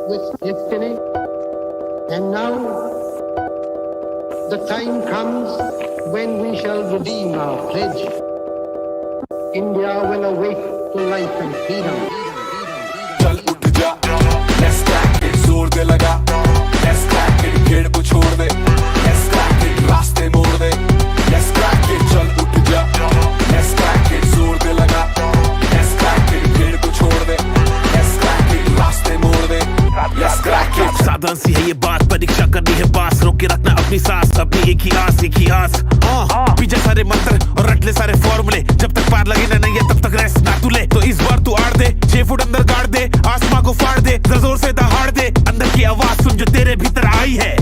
with destiny. And now the time comes when we shall redeem our pledge. India will awake to life and freedom. चल उठ जा, let's crack it, जोर दे लगा, let's crack it, भीड़ को छोड़ दे, let's crack it, रास्ते मोड़ दे, let's crack it, चल उठ जा, let's crack it, जोर दे लगा, let's crack it, भीड़ को छोड़ दे, let's crack it, रास्ते मोड़ दे, let's crack it। साधारण सी है ये बात, परीक्षा करनी है पास, रोक के रखना अपनी सांस, अपनी एक ही आस पीछे सारे मंत्र और रट ले सारे फॉर्मूले, जब तक पार लगे ना नहीं है तब तक रेस्ट ना तू ले। तो इस बार तू आड़ दे, 6 फुट अंदर गाड़ दे, आसमां को फाड़ दे, जरा जोर से दहाड़ दे, अंदर की आवाज सुन जो तेरे भीतर आई है।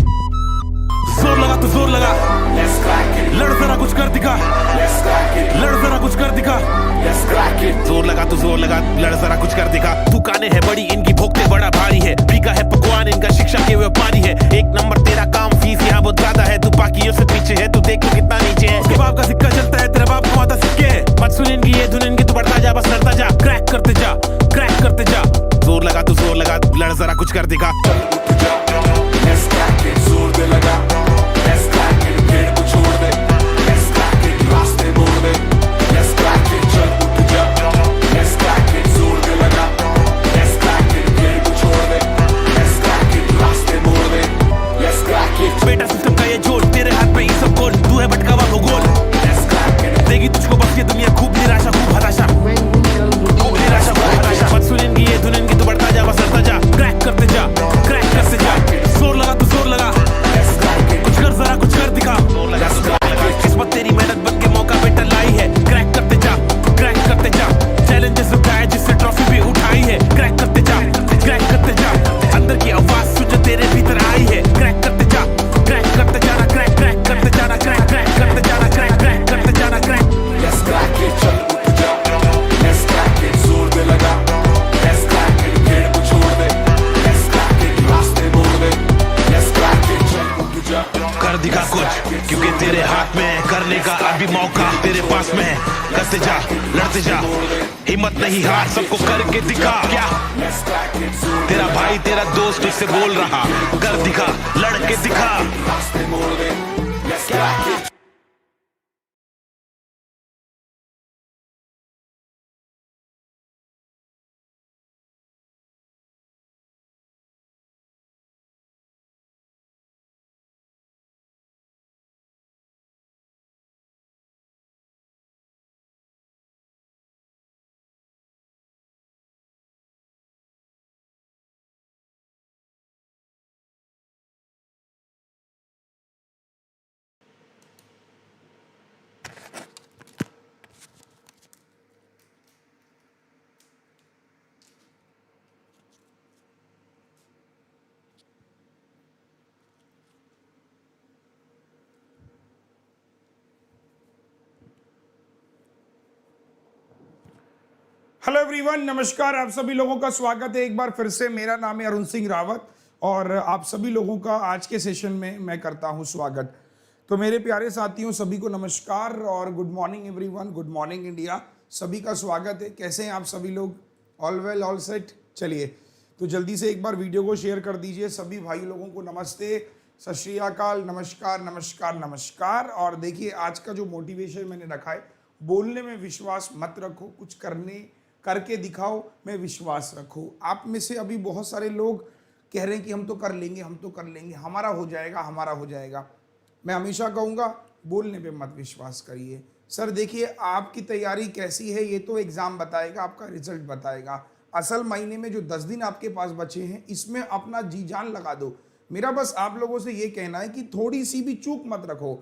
जोर लगा तो जोर लगा, let's crack it, लड़ जरा कुछ कर दिखा, let's crack it, लड़ जरा कुछ कर दिखा, let's crack it। जोर लगा तो जोर लगा, लड़ जरा कुछ कर दिखा। तू काने है बड़ी, इनकी भोगते बड़ा भारी है, फीका है पकवान इनका, शिक्षा के व्यापारी है। एक नंबर तेरा काम, फीस यहाँ बहुत ज्यादा है, तू बाकियों से पीछे है, तू देख लो कितना नीचे है। उसके बाप का सिक्का चलता है, तेरा बाप कमाता सिक्के है। मत सुन इनकी ये धुन इनकी, तू बढ़ता जा बस लड़ता जा, क्रैक करते जा, क्रैक करते जा। जोर लगा तो जोर लगा, लड़ जरा कुछ कर दिखा। Let's crack it, जोर दे लगा, let's crack it, भीड़ को छोड़ दे, let's crack it, रास्ते मोड़ दे, let's crack it, चल उठ जा, let's crack it, जोर दे लगा, let's crack it, भीड़ को छोड़ दे, let's crack it, रास्ते मोड़ दे, let's crack it। बेटा सिस्टम का ये जोड़, तेरे हाथ में ये सब गोल, तू है भटका हुआ भूगोल। Let's crack it, देगी तुझको बस ये दुनिया, खूब निराशा खूब हताशा, When we shall खूब redeem निराशा खूब हताशा। मत सुन इनकी ये धुन इनकी, तू बढ़ता जा बस लड़ता जा, क्रैक करते जा, क्रैक करते जा। जोर लगा तो जोर लगा, let's crack it, कुछ कर जरा कुछ कर दिखा। जोर लगा तो जोर लगा, किस्मत तेरी मेहनत बन के मौका बेटा लाई है, क्रैक करते जा, क्रैक करते जा। चैलेंजेस उठाए जिससे ट्रॉफी भी उठाई है, क्रैक करते जा, क्रैक करते जा। अंदर की आवाज सुन जो तेरे भीतर आई है, क्रैक करते जा, क्रैक करते जाना, क्रैक क्रैक करते जाना, क्रैक क्रैक करते जाना, क्रैक क्रैक करते जाना, क्रैक। let's crack it, चल उठ जा, let's crack it, जोर दे लगा, let's crack it, भीड़ को छोड़ दे, let's crack it, रास्ते मोड़ दे, let's crack it, चल उठ जा। कर दिखा कुछ, क्योंकि तेरे हाथ में है करने का अभी मौका, तेरे पास में है, करते जा, लड़ते जा, हिम्मत नहीं हार, सबको करके दिखा। क्या Let's crack it, जोर तेरा भाई तेरा दोस्त तुझसे बोल रहा, कर दिखा, लड़के दिखा। रास्ते मोड़ दे, let's crack it। Hello everyone, नमस्कार। आप सभी लोगों का स्वागत है एक बार फिर से। मेरा नाम है अरुण सिंह रावत और आप सभी लोगों का आज के सेशन में मैं करता हूं स्वागत। तो मेरे प्यारे साथियों, सभी को नमस्कार और good morning everyone, good morning India. सभी का स्वागत है। कैसे हैं आप सभी लोग? All well, all set? चलिए, तो जल्दी से एक बार वीडियो को शेयर कर दीजिए। सभी भाई लोगों को नमस्ते, सत श्री अकाल, नमस्कार नमस्कार नमस्कार। और देखिए, आज का जो मोटिवेशन मैंने रखा है, बोलने में विश्वास मत रखो, कुछ करके दिखाओ में विश्वास रखो। आप में से अभी बहुत सारे लोग कह रहे हैं कि हम तो कर लेंगे, हम तो कर लेंगे, हमारा हो जाएगा, हमारा हो जाएगा। मैं हमेशा कहूँगा, बोलने पे मत विश्वास करिए। सर देखिए, आपकी तैयारी कैसी है ये तो एग्ज़ाम बताएगा, आपका रिजल्ट बताएगा। असल महीने में जो 10 दिन आपके पास बचे हैं, इसमें अपना जी जान लगा दो। मेरा बस आप लोगों से ये कहना है कि थोड़ी सी भी चूक मत रखो।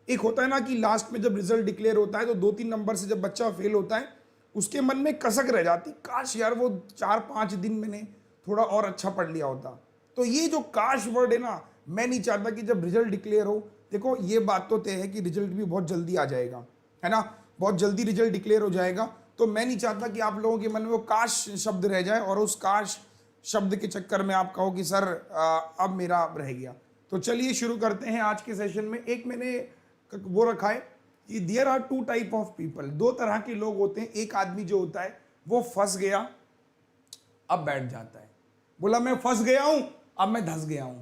एक होता है ना कि लास्ट में जब रिजल्ट डिक्लेयर होता है तो 2-3 नंबर से जब बच्चा फेल होता है, उसके मन में कसक रह जाती, काश यार वो 4-5 दिन मैंने थोड़ा और अच्छा पढ़ लिया होता। तो ये जो काश वर्ड है ना, मैं नहीं चाहता कि जब रिजल्ट डिक्लेयर हो, देखो ये बात तो तय है कि रिजल्ट भी बहुत जल्दी आ जाएगा, है ना, बहुत जल्दी रिजल्ट डिक्लेयर हो जाएगा। तो मैं नहीं चाहता कि आप लोगों के मन में वो काश शब्द रह जाए और उस काश शब्द के चक्कर में आप कहो कि सर अब मेरा रह गया। तो चलिए शुरू करते हैं आज के सेशन में। एक मैंने वो रखा है कि there are 2 type of people, 2 तरह के लोग होते हैं। एक आदमी जो होता है वो फंस गया, अब बैठ जाता है, बोला मैं फंस गया हूं, अब मैं धंस गया हूं,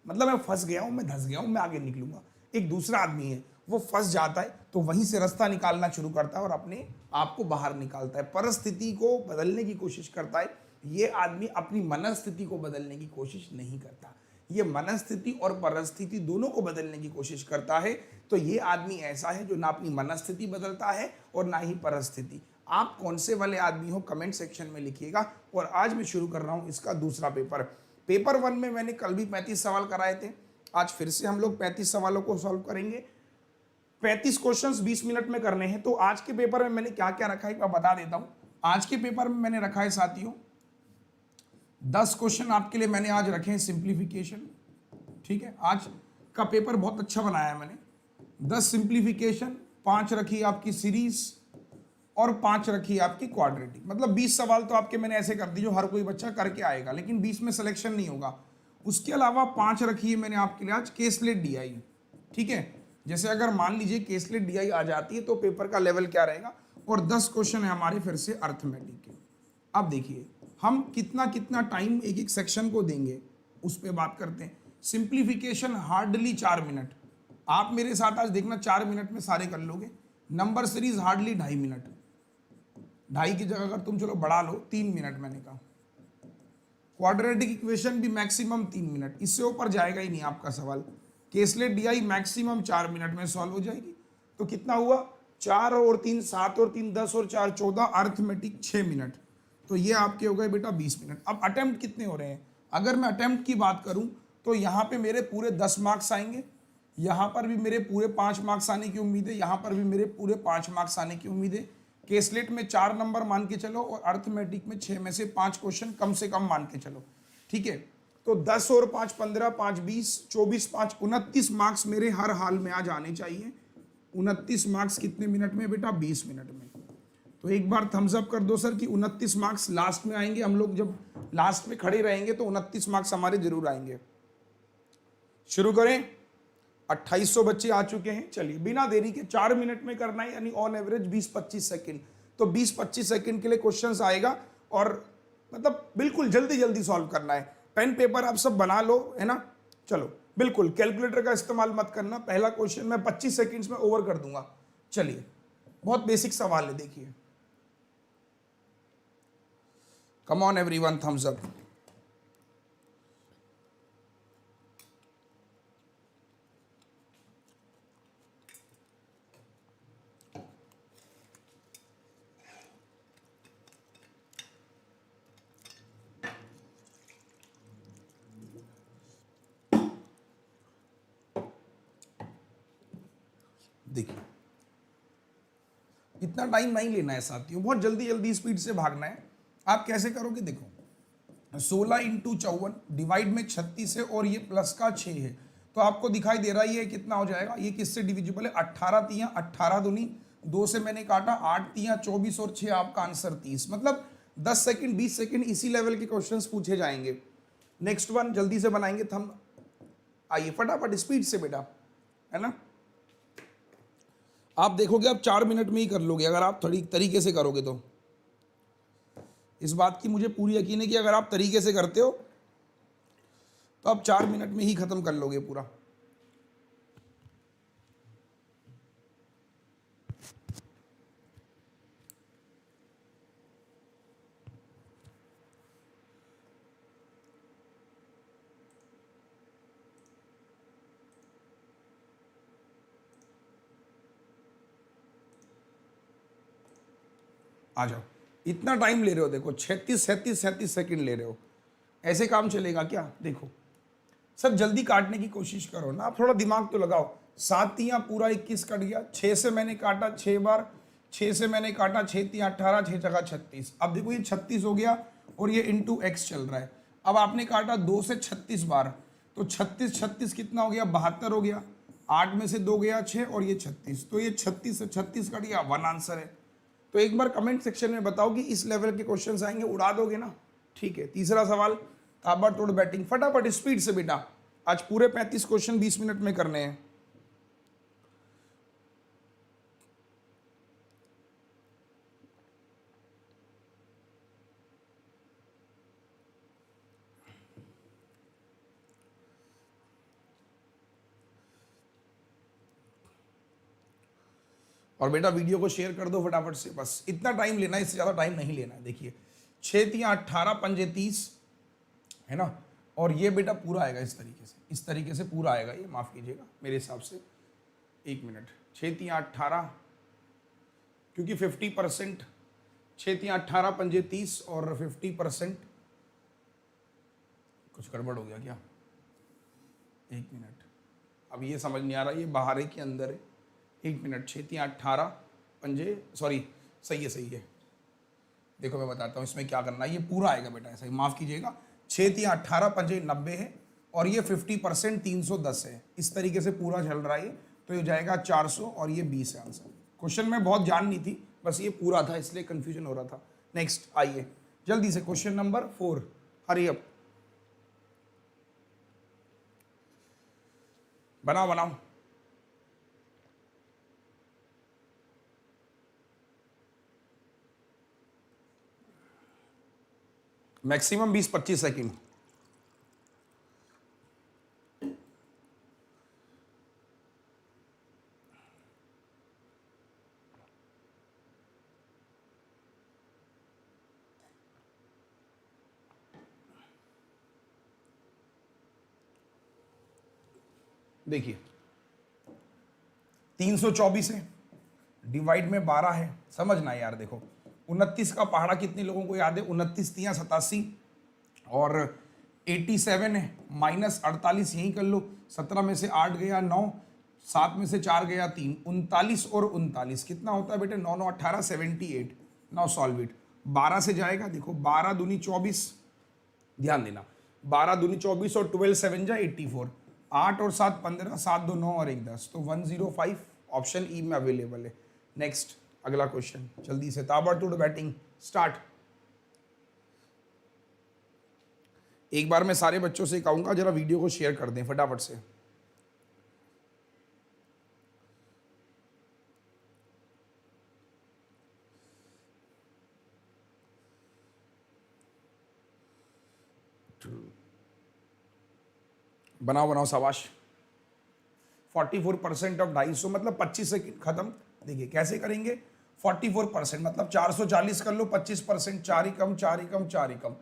मतलब मैं फंस गया हूं, मैं धंस गया हूं, मैं आगे निकलूंगा। एक दूसरा आदमी है, वो फंस जाता है तो वहीं से रास्ता निकालना शुरू करता है और अपने आप को बाहर निकालता है, परिस्थिति को बदलने की कोशिश करता है। ये आदमी अपनी मनस्थिति को बदलने की कोशिश नहीं करता, ये मनस्थिति और परिस्थिति दोनों को बदलने की कोशिश करता है। तो ये आदमी ऐसा है जो ना अपनी मनस्थिति बदलता है और ना ही परिस्थिति। आप कौन से वाले आदमी हो, कमेंट सेक्शन में लिखिएगा। और आज मैं शुरू कर रहा हूं इसका दूसरा पेपर। पेपर 1 में मैंने कल भी 35 सवाल कराए थे, आज फिर से हम लोग 35 सवालों को सॉल्व करेंगे। 35 क्वेश्चंस 20 मिनट में करने हैं। तो आज के पेपर में मैंने क्या क्या रखा है मैं बता देता हूं। आज के पेपर में मैंने रखा है साथियों 10 क्वेश्चन आपके लिए मैंने आज रखे हैं सिंप्लीफिकेशन। ठीक है, आज का पेपर बहुत अच्छा बनाया है मैंने। 10 सिंप्लीफिकेशन, 5 रखी आपकी सीरीज और 5 रखी आपकी क्वाड्रेटिक। मतलब 20 सवाल तो आपके मैंने ऐसे कर दी जो हर कोई बच्चा करके आएगा, लेकिन 20 में सिलेक्शन नहीं होगा। उसके अलावा 5 रखी है मैंने आपके लिए आज केसलेट डीआई। ठीक है, जैसे अगर मान लीजिए केसलेट डीआई आ जाती है तो पेपर का लेवल क्या रहेगा। और 10 क्वेश्चन है हमारे फिर से अर्थमेटिक के। अब देखिए हम कितना कितना टाइम एक एक सेक्शन को देंगे उस पर बात करते हैं। सिंप्लीफिकेशन हार्डली 4 मिनट, आप मेरे साथ आज देखना 4 मिनट में सारे कर लोगे। नंबर सीरीज हार्डली 2.5 मिनट, 2.5 की जगह अगर तुम चलो बढ़ा लो 3 मिनट मैंने कहा। क्वाड्रेटिक इक्वेशन भी मैक्सिमम 3 मिनट, इससे ऊपर जाएगा ही नहीं आपका सवाल। केसलेट डीआई मैक्सिमम 4 मिनट में सॉल्व हो जाएगी। तो कितना हुआ, 4 और 3 7 और 3 10 और 4 14, अर्थमेटिक 6 मिनट। तो ये आपके हो गए बेटा 20 मिनट। अब अटेम्प्ट कितने हो रहे हैं, अगर मैं अटेम्प्ट की बात करूं तो यहाँ पे मेरे पूरे 10 मार्क्स आएंगे, यहाँ पर भी मेरे पूरे 5 मार्क्स आने की उम्मीद है, यहाँ पर भी मेरे पूरे 5 मार्क्स आने की उम्मीद है। केसलेट में 4 नंबर मान के चलो और अर्थमेटिक में 6 में से 5 क्वेश्चन कम से कम मान के चलो। ठीक है, तो 10 और 5 15, 5 20, 24 5 29 मार्क्स मेरे हर हाल में आज आने चाहिए। 29 मार्क्स कितने मिनट में बेटा, 20 मिनट में। तो एक बार थम्स अप कर दो सर कि 29 मार्क्स लास्ट में आएंगे। हम लोग जब लास्ट में खड़े रहेंगे तो 29 मार्क्स हमारे जरूर आएंगे। शुरू करें, 2800 बच्चे आ चुके हैं। चलिए बिना देरी के 4 मिनट में करना है, यानी ऑन एवरेज 20-25 सेकंड। तो 20-25 सेकंड के लिए क्वेश्चंस आएगा और मतलब बिल्कुल जल्दी जल्दी सॉल्व करना है। पेन पेपर आप सब बना लो, है ना। चलो बिल्कुल कैलकुलेटर का इस्तेमाल मत करना। पहला क्वेश्चन मैं 25 सेकंड्स में ओवर कर दूंगा। चलिए, बहुत बेसिक सवाल है, देखिए। Come on everyone, thumbs up. देखिए इतना टाइम नहीं लेना है साथियों, बहुत जल्दी जल्दी स्पीड से भागना है। आप कैसे करोगे, देखो 16 इंटू 54 डिवाइड में 36 है और ये प्लस का 6 है। तो आपको दिखाई दे रहा है ये कितना हो जाएगा, ये किससे डिविजिबल है, 18 तियां 18 दूनी 2 से मैंने काटा, 8 तियां 24 और 6 आपका आंसर 30। मतलब 10 सेकंड 20 सेकंड इसी लेवल के क्वेश्चंस पूछे जाएंगे। नेक्स्ट वन जल्दी से बनाएंगे थम, आइए फटाफट स्पीड से बेटा, है ना। आप देखोगे आप 4 मिनट में ही कर लोगे अगर आप थोड़ी तरीके से करोगे तो। इस बात की मुझे पूरी यकीन है कि अगर आप तरीके से करते हो तो आप 4 मिनट में ही खत्म कर लोगे पूरा। आ जाओ, इतना टाइम ले रहे हो, देखो 36 37 37 सेकंड ले रहे हो, ऐसे काम चलेगा क्या। देखो सर जल्दी काटने की कोशिश करो ना, आप थोड़ा दिमाग तो लगाओ। 7 तियां पूरा 21 कट गया, 6 से मैंने काटा 6 बार, 6 से मैंने काटा 6 तियां 18, 6 जगह 36। अब देखो ये 36 हो गया और ये इंटू एक्स चल रहा है। अब आपने काटा 2 से 36 बार, तो 36 36 कितना हो गया, 72 हो गया। 8 में से 2 गया 6 और ये 36, तो ये 36 से 36 कट गया, 1 आंसर है। तो एक बार कमेंट सेक्शन में बताओ कि इस लेवल के क्वेश्चंस आएंगे, उड़ा दोगे ना। ठीक है, तीसरा सवाल, ताबड़तोड़ बैटिंग, फटाफट स्पीड से बेटा। आज पूरे 35 क्वेश्चन 20 मिनट में करने हैं। और बेटा वीडियो को शेयर कर दो फटाफट से, बस इतना टाइम लेना है, इससे ज़्यादा टाइम नहीं लेना है। देखिए 6 3 18 पंजे 30 है ना, और ये बेटा पूरा आएगा इस तरीके से पूरा आएगा ये, माफ़ कीजिएगा मेरे हिसाब से, 1 मिनट, 6 3 18 क्योंकि 50%, 6 3 18 पंजे 30 और 50%, कुछ गड़बड़ हो गया क्या? 1 मिनट, अब ये समझ नहीं आ रहा, ये बाहर है कि अंदर है? 1 मिनट, 6 3 18 पंजे, सॉरी सही है। देखो मैं बताता हूँ इसमें क्या करना है, ये पूरा आएगा बेटा ऐसा ही, माफ़ कीजिएगा। 6 3 18 पंजे 90 है और ये 50% 310 है, इस तरीके से पूरा चल रहा है ये, तो ये जाएगा 400 और ये 20 है आंसर। क्वेश्चन में बहुत जान नहीं थी, बस ये पूरा था इसलिए कंफ्यूजन हो रहा था। नेक्स्ट आइए जल्दी से क्वेश्चन नंबर 4, हरी अप, बनाओ। Maximum 20-25 second. देखिए 324 है, डिवाइड में 12 है, समझना यार। देखो 29 का पहाड़ा कितने लोगों को याद है? 29 3 87 और 87 है, माइनस 48 यही कर लो, 17 में से 8 गया 9, 7 में से 4 गया 3, 39 और 39 कितना होता है बेटे? 9 9 18 78। नाउ सॉल्व इट, 12 से जाएगा, देखो 12 दूनी 24, ध्यान देना, 12 दूनी 24 और 12 7 जा 84, 8 और 7 15, 7 2 9 और 1 10, तो 105 ऑप्शन ई में अवेलेबल है। नेक्स्ट अगला क्वेश्चन, जल्दी से ताबड़तोड़ बैटिंग स्टार्ट। एक बार मैं सारे बच्चों से कहूंगा जरा वीडियो को शेयर कर दें फटाफट से। बनाओ शाबाश। 44% ऑफ 250 मतलब 25 सेकंड खत्म। देखिए कैसे करेंगे, 44% मतलब 440 कर लो, 25%, 4 ही कम 4 ही कम 4 ही कम,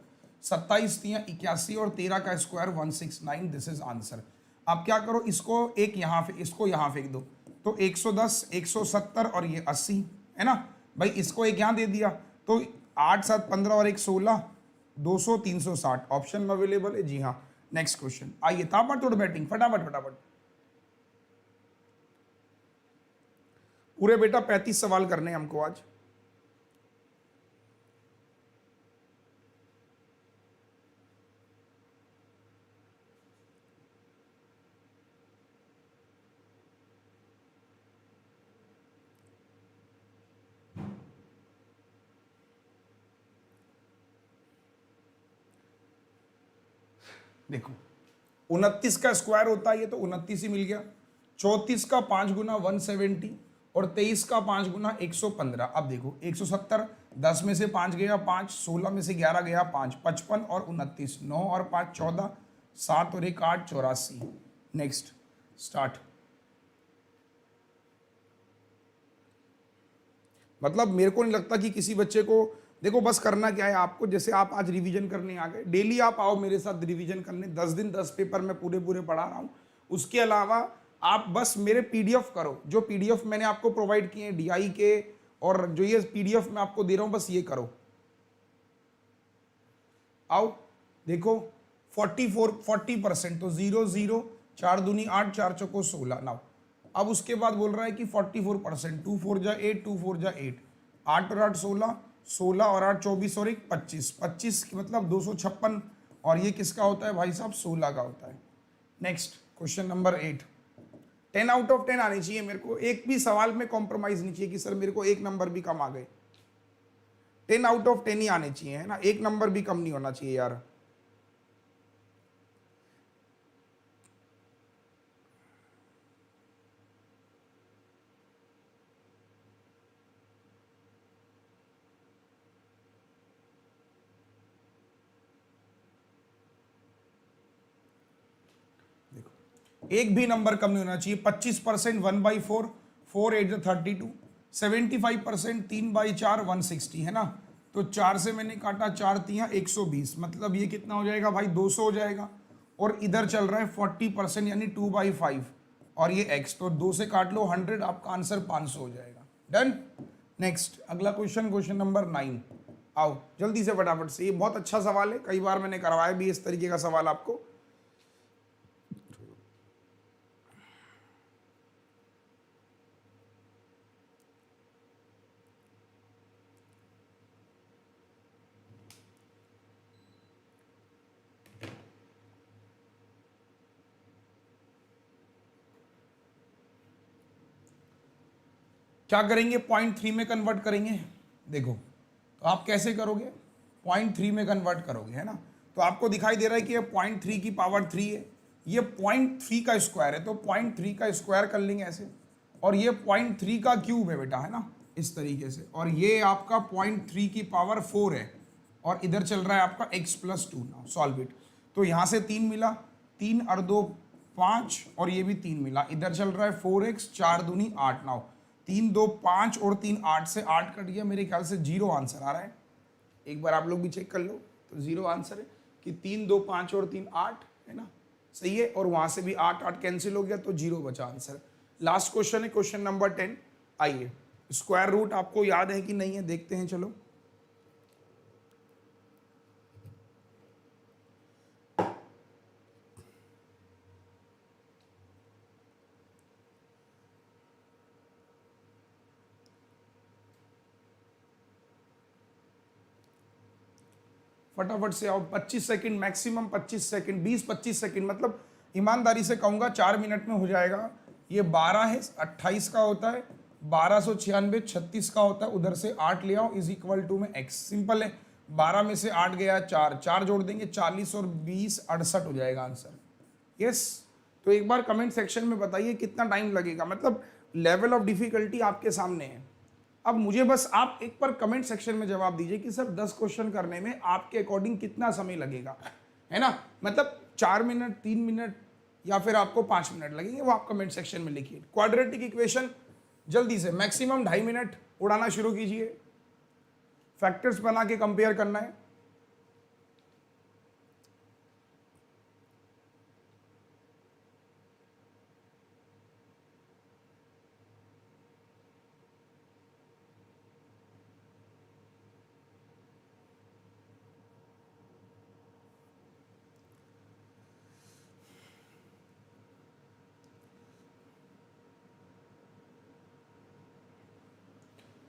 27 3 81 और 13 का स्क्वायर 169, दिस इज आंसर। आप क्या करो, इसको एक यहाँ इसको यहाँ फेंक दो, तो 110 170 और ये 80 है ना भाई, इसको एक यहाँ दे दिया, तो 8 7 15 और 1 16, 200 360 ऑप्शन में अवेलेबल है। जी हाँ, नेक्स्ट क्वेश्चन आइए, ताबड़तोड़ बैटिंग फटाफट। पूरे बेटा 35 सवाल करने हैं हमको आज। देखो 29 का स्क्वायर होता है ये, तो 29 ही मिल गया। 34 का 5 गुना 170 और 23 का 5 गुना 115। अब देखो 170, 10 में से 5 गया 5, 16 में से 11 गया 5, 55 और 29, 9 और 5 14, 7 और 1 8 84। Next start. मतलब मेरे को नहीं लगता कि किसी बच्चे को, देखो बस करना क्या है आपको, जैसे आप आज रिवीजन करने आ गए, डेली आप आओ मेरे साथ रिवीजन करने, 10 दिन 10 पेपर मैं पूरे पढ़ा रहा हूँ। उसके अलावा आप बस मेरे पीडीएफ करो, जो पीडीएफ मैंने आपको प्रोवाइड किए हैं डीआई के, और जो ये पीडीएफ मैं आपको दे रहा हूँ, बस ये करो। आओ देखो 40%, तो 0 0, 4 दूनी 8, 4 चौको 16। नाउ अब उसके बाद बोल रहा है कि 44%, 2 4 जा 8, 2 4 जा 8, 8 और 8 16, 16 और 8 24 और 1 25, 25 मतलब 256, और ये किसका होता है भाई साहब? 16 का होता है। Next question number 8, 10 out of 10 आनी चाहिए मेरे को, एक भी सवाल में कॉम्प्रोमाइज नहीं चाहिए कि सर मेरे को 1 नंबर भी कम आ गए, 10 आउट ऑफ 10 ही आने चाहिए, है ना, 1 नंबर भी कम नहीं होना चाहिए यार। एक भी नंबर कम नहीं होना चाहिए। 25% 1/4, 4 8 32, 75% 3/4 160 है ना, तो 4 से मैंने काटा, 4 तियां 120, मतलब ये कितना हो जाएगा भाई 200 हो जाएगा। और इधर चल रहा है 40% यानी 2/5 और ये x, तो 2 से काट लो 100, आपका आंसर 500 हो जाएगा। डन। नेक्स्ट अगला क्वेश्चन, क्वेश्चन नंबर 9। आओ जल्दी से फटाफट से, ये बहुत अच्छा सवाल है, कई बार मैंने करवाया भी इस तरीके का सवाल आपको। क्या करेंगे, 0.3 में कन्वर्ट करेंगे। देखो तो आप कैसे करोगे, 0.3 में कन्वर्ट करोगे, है ना। तो आपको दिखाई दे रहा है कि ये 0.3 की पावर 3 है, ये 0.3 का स्क्वायर है, तो 0.3 का स्क्वायर कर लेंगे ऐसे, और ये 0.3 का क्यूब है बेटा, है ना, इस तरीके से, और ये आपका 0.3 की पावर 4 है, और इधर चल रहा है आपका x+2। Now solve it. तो यहाँ से 3 मिला, 3 और 2 5, और ये भी 3 मिला, इधर चल रहा है 4x, 4 दूनी 8। नाउ 3 2 5 और 3 8 से 8 कट गया, मेरे ख्याल से 0 आंसर आ रहा है। एक बार आप लोग भी चेक कर लो, तो 0 आंसर है कि 3 2 5 और 3 8, है ना, सही है। और वहां से भी 8 8 कैंसिल हो गया, तो 0 बचा आंसर। लास्ट क्वेश्चन है क्वेश्चन नंबर 10। आइए, स्क्वायर रूट आपको याद है कि नहीं है, देखते हैं, चलो। फटाफट से आओ, 25 सेकंड मैक्सिमम, 25 सेकंड, 20-25 सेकंड, मतलब ईमानदारी से कहूँगा 4 मिनट में हो जाएगा। ये 12 है, 28 का होता है, 1296 36 का होता है, उधर से 8 ले आओ, इज इक्वल टू में x। सिंपल है, 12 में से 8 गया 4, 4 जोड़ देंगे 40 और 20 68 हो जाएगा आंसर। यस। तो एक बार कमेंट सेक्शन में बताइए कितना टाइम लगेगा, मतलब लेवल ऑफ डिफिकल्टी आपके सामने है। अब मुझे बस आप एक बार कमेंट सेक्शन में जवाब दीजिए कि सर 10 क्वेश्चन करने में आपके अकॉर्डिंग कितना समय लगेगा, है ना, मतलब 4 मिनट, 3 मिनट, या फिर आपको 5 मिनट लगेंगे, वो आप कमेंट सेक्शन में लिखिए। क्वाड्रेटिक इक्वेशन जल्दी से मैक्सिमम 2.5 मिनट उड़ाना शुरू कीजिए, फैक्टर्स बना के कंपेयर करना है।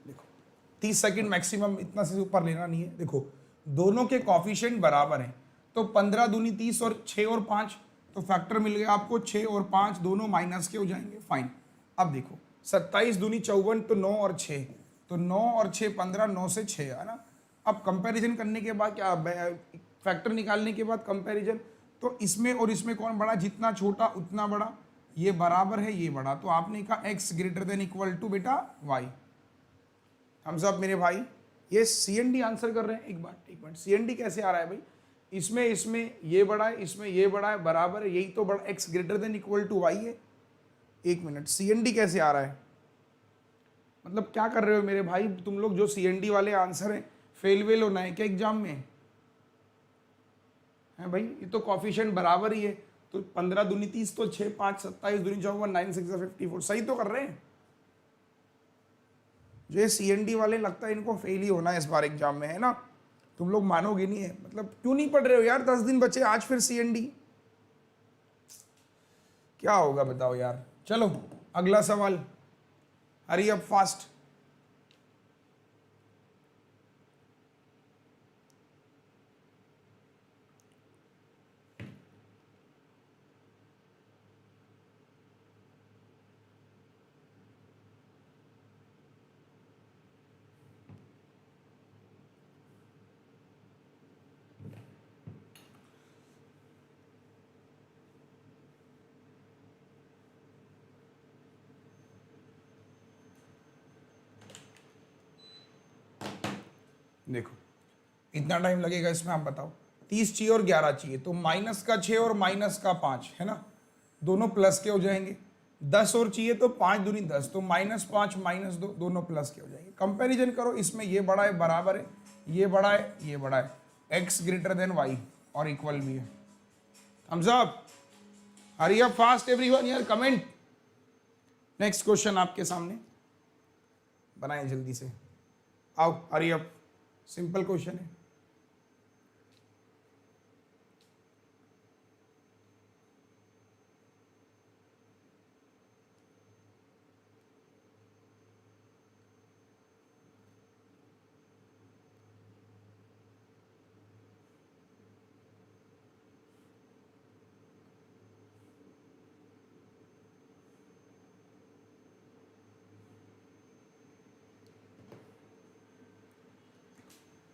देखो 30 सेकंड मैक्सिमम, इतना से ऊपर लेना नहीं है। देखो दोनों के कॉफिशिएंट बराबर हैं, तो 15 दूनी 30 और 6 और 5, तो फैक्टर मिल गया आपको 6 और 5 दोनों माइनस के हो जाएंगे। फाइन। अब देखो 27 दूनी 54, तो 9 और 6, तो 9 और 6 15, 9 से 6, है ना। अब कंपैरिजन करने के बाद क्या, फैक्टर निकालने के बाद कंपैरिजन, तो इसमें और इसमें कौन बड़ा, जितना छोटा उतना बड़ा, ये बराबर है, ये बड़ा, तो आपने कहा x greater than equal to बेटा y। हम सब मेरे भाई ये CND आंसर कर रहे हैं। एक बार CND कैसे आ रहा है भाई, इसमें ये बड़ा है, इसमें ये बड़ा है, बराबर है, यही तो बड़ा, x greater than equal to y है। एक मिनट, CND कैसे आ रहा है, मतलब क्या कर रहे हो मेरे भाई तुम लोग, जो CND वाले आंसर हैं, फेल वेल होना है क्या एग्जाम में, है भाई, ये तो कॉफिशिएंट बराबर ही है, तो 15 दूनी 30, तो 6 5 27 दूनी 54, 9 6 54, सही तो कर रहे हैं। जो CND वाले लगता है इनको फेल ही होना है इस बार एग्जाम में, है ना। तुम लोग मानोगे नहीं है, मतलब क्यों नहीं पढ़ रहे हो यार, 10 दिन बचे, आज फिर CND, क्या होगा बताओ यार। चलो अगला सवाल, हरी अप फास्ट। देखो इतना टाइम लगेगा इसमें, आप बताओ। 30 चाहिए और 11 चाहिए, तो -6 और -5, है ना, दोनों प्लस के हो जाएंगे। 10 और चाहिए तो 5 दूनी 10, तो -5 -2 दोनों प्लस के हो जाएंगे। कंपैरिजन करो, इसमें ये बड़ा है बराबर है, ये बड़ा है ये बड़ा है, x ग्रेटर देन y और इक्वल भी है। Thumbs up, hurry up fast everyone यार, कमेंट। नेक्स्ट क्वेश्चन आपके सामने, बनाएं जल्दी से, आओ हरी अप, सिंपल क्वेश्चन है।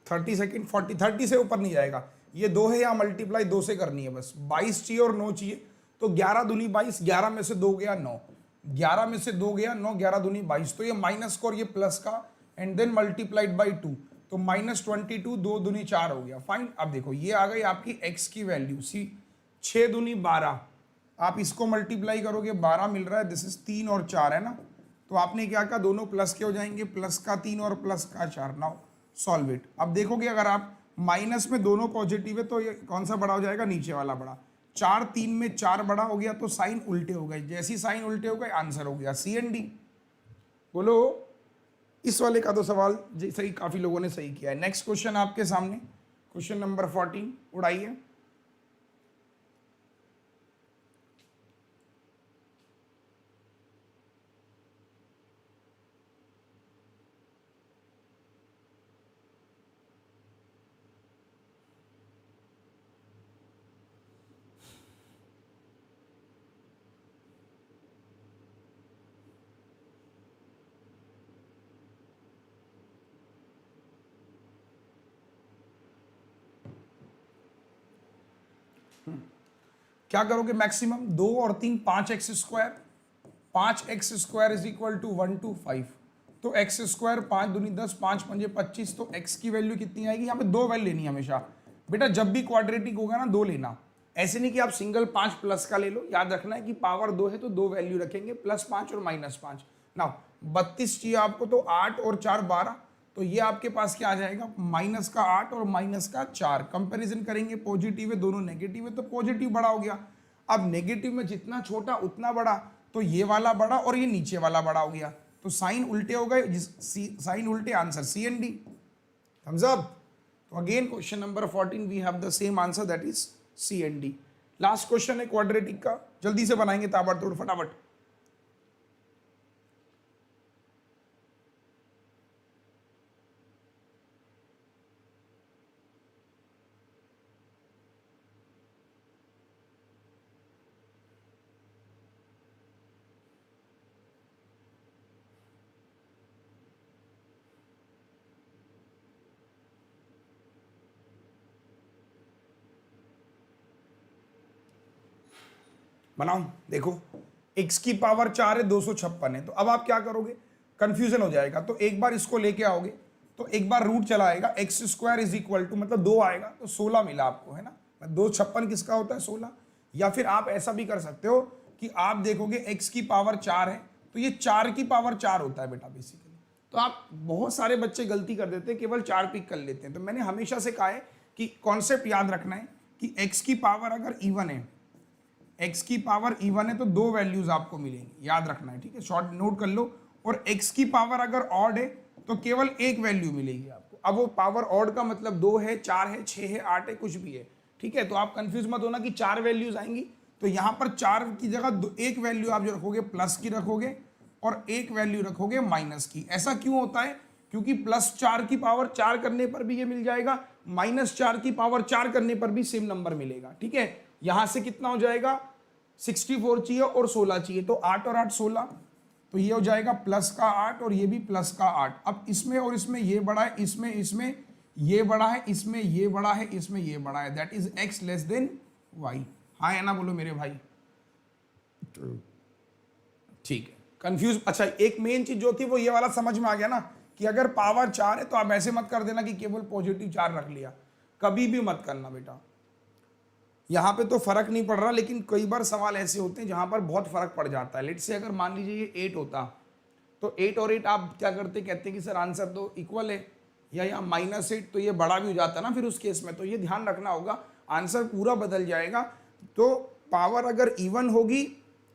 थर्टी सेकेंड 30 से ऊपर नहीं जाएगा। ये 2 है, यहाँ मल्टीप्लाई 2 से करनी है बस। 22 चाहिए और 9 चाहिए, तो 11 दूनी 22, 11 में से 2 गया 9, 11 में से 2 गया 9, 11 दूनी 22, तो ये माइनस का और ये प्लस का, एंड देन मल्टीप्लाइड बाई 2, तो -22, 2 दूनी 4 हो गया। फाइन। अब देखो ये आ गई आपकी x की वैल्यू, 6 दूनी 12, आप इसको मल्टीप्लाई करोगे 12 मिल रहा है, दिस इज 3 और 4 है ना, तो आपने क्या कहा, दोनों प्लस के हो जाएंगे, प्लस का 3 और प्लस का 4। Now solve it. अब देखोगे अगर आप माइनस में दोनों पॉजिटिव है तो ये कौन सा बड़ा हो जाएगा, नीचे वाला बड़ा। 4 3 में 4 बड़ा हो गया, तो साइन उल्टे हो गए, जैसी साइन उल्टे हो गए आंसर हो गया CND। बोलो, इस वाले का तो सवाल सही, काफी लोगों ने सही किया है। नेक्स्ट क्वेश्चन आपके सामने, क्वेश्चन नंबर 14, उड़ाइए। क्या करोगे मैक्सिमम, 2 और 3 5x square, 5x square is equal to 125, तो x स्क्वायर 5 दूनी 10, 5 पंजे 25, तो x की वैल्यू कितनी आएगी, यहाँ पे 2 वैल्यू लेनी है हमेशा बेटा, जब भी क्वाड्रेटिक होगा ना 2 लेना, ऐसे नहीं कि आप सिंगल 5 प्लस का ले लो, याद रखना है कि पावर 2 है तो 2 वैल्यू रखेंगे, +5 और -5। नाउ 32 चाहिए आपको, तो 8 और 4 12, तो ये आपके पास क्या आ जाएगा, माइनस का 8 और माइनस का 4। कंपैरिजन करेंगे, पॉजिटिव है दोनों नेगेटिव है, तो पॉजिटिव बड़ा हो गया। अब नेगेटिव में जितना छोटा उतना बड़ा, तो ये वाला बड़ा और ये नीचे वाला बड़ा हो गया, तो साइन उल्टे हो गए, साइन उल्टे, आंसर CND। Thumbs up. तो again question number 14 we have the same answer, that is CND। Last question है क्वाड्रेटिक का, जल्दी से बनाएंगे ताबड़तोड़ फटाफट। बनाओ, देखो x की पावर 4 है, 256 है, तो अब आप क्या करोगे, कंफ्यूजन हो जाएगा, तो एक बार इसको लेके आओगे, तो एक बार रूट चला आएगा, x square is equal to, मतलब 2 आएगा, तो 16 मिला आपको, है ना, 256 किसका होता है, 16। या फिर आप ऐसा भी कर सकते हो कि आप देखोगे x की पावर 4 है, तो ये 4 की पावर 4 होता है बेटा बेसिकली। तो आप, बहुत सारे बच्चे गलती कर देते हैं, केवल 4 पिक कर लेते हैं, तो मैंने हमेशा से कहा है कि कॉन्सेप्ट याद रखना है कि x की पावर अगर इवन है, x की पावर इवन है, तो 2 वैल्यूज आपको मिलेंगी, याद रखना है, ठीक है, शॉर्ट नोट कर लो। और x की पावर अगर ऑड है तो केवल 1 वैल्यू मिलेगी आपको। अब वो पावर ऑड का मतलब 2 है, 4 है, 6 है, 8 है, कुछ भी है, ठीक है। तो आप कंफ्यूज मत होना कि 4 वैल्यूज आएंगी, तो यहाँ पर 4 की जगह 1 वैल्यू आप जो रखोगे प्लस की रखोगे और 1 वैल्यू रखोगे माइनस की। ऐसा क्यों होता है, क्योंकि +4 की पावर 4 करने पर भी ये मिल जाएगा, -4 की पावर 4 करने पर भी सेम नंबर मिलेगा, ठीक है। यहां से कितना हो जाएगा, 64 चाहिए और 16 चाहिए, तो 8 और 8 16, तो ये हो जाएगा प्लस का 8 और ये भी प्लस का 8। अब इसमें और इसमें ये बड़ा है, इसमें ये बड़ा है, इसमें ये बड़ा है, इसमें ये बड़ा है, that is x less than y। हाँ है ना, बोलो मेरे भाई, ठीक है। कंफ्यूज, अच्छा एक मेन चीज जो थी वो ये वाला समझ में आ गया ना, कि अगर पावर 4 है तो आप ऐसे मत कर देना कि केवल पॉजिटिव 4 रख लिया, कभी भी मत करना बेटा। यहाँ पे तो फर्क नहीं पड़ रहा, लेकिन कई बार सवाल ऐसे होते हैं जहाँ पर बहुत फर्क पड़ जाता है। लेट से अगर मान लीजिए ये 8 होता तो 8 और 8 आप क्या करते, कहते हैं कि सर आंसर तो इक्वल है, या यहाँ -8 तो ये बड़ा भी हो जाता ना फिर उस केस में। तो ये ध्यान रखना होगा, आंसर पूरा बदल जाएगा। तो पावर अगर इवन होगी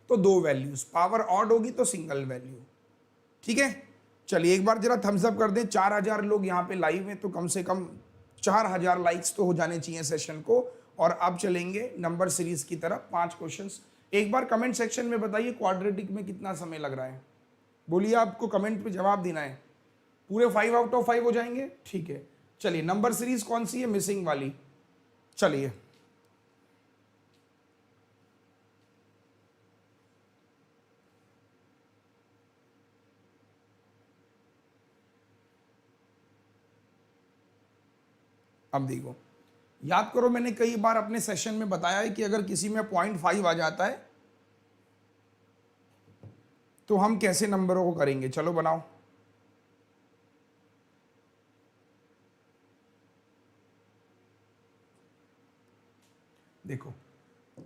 तो 2 वैल्यूज, पावर ऑड होगी तो सिंगल वैल्यू। ठीक है, चलिए एक बार जरा थम्स अप कर दें। 4000 लोग यहाँ पे लाइव हैं, तो कम से कम 4000 लाइक्स तो हो जाने चाहिए सेशन को। और अब चलेंगे नंबर सीरीज की तरफ, 5 क्वेश्चंस। एक बार कमेंट सेक्शन में बताइए क्वाड्रेटिक में कितना समय लग रहा है, बोलिए, आपको कमेंट पे जवाब देना है। पूरे 5 आउट ऑफ 5 हो जाएंगे, ठीक है। चलिए नंबर सीरीज कौन सी है, मिसिंग वाली। चलिए अब देखो, याद करो मैंने कई बार अपने सेशन में बताया है कि अगर किसी में 0.5 आ जाता है तो हम कैसे नंबरों को करेंगे। चलो बनाओ। देखो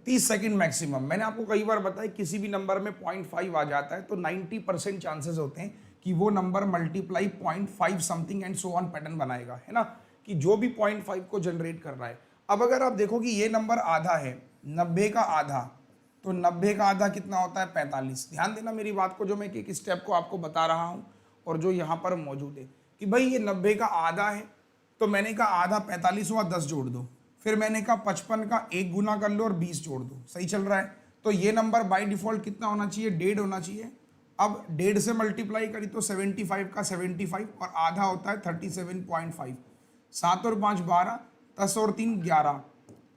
30 सेकंड मैक्सिमम। मैंने आपको कई बार बताया किसी भी नंबर में 0.5 आ जाता है तो 90% चांसेस होते हैं कि वो number multiply 0.5 something and so on pattern बनाएगा, है ना, कि जो भी 0.5 को जनरेट कर रहा है। अब अगर आप देखो कि ये नंबर आधा है, 90 का आधा, तो 90 का आधा कितना होता है, 45। ध्यान देना मेरी बात को, जो मैं एक स्टेप को आपको बता रहा हूँ और जो यहाँ पर मौजूद है कि भाई ये 90 का आधा है, तो मैंने कहा आधा 45 हुआ, 10 जोड़ दो। फिर मैंने कहा 55 का 1 गुना कर लो और 20 जोड़ दो। सही चल रहा है। तो ये नंबर बाय डिफॉल्ट कितना होना चाहिए, 1.5 होना चाहिए। अब 1.5 से मल्टीप्लाई करी तो 75 का 75 और आधा होता है 37.5। 7 और 5 12, 10 और 3 11।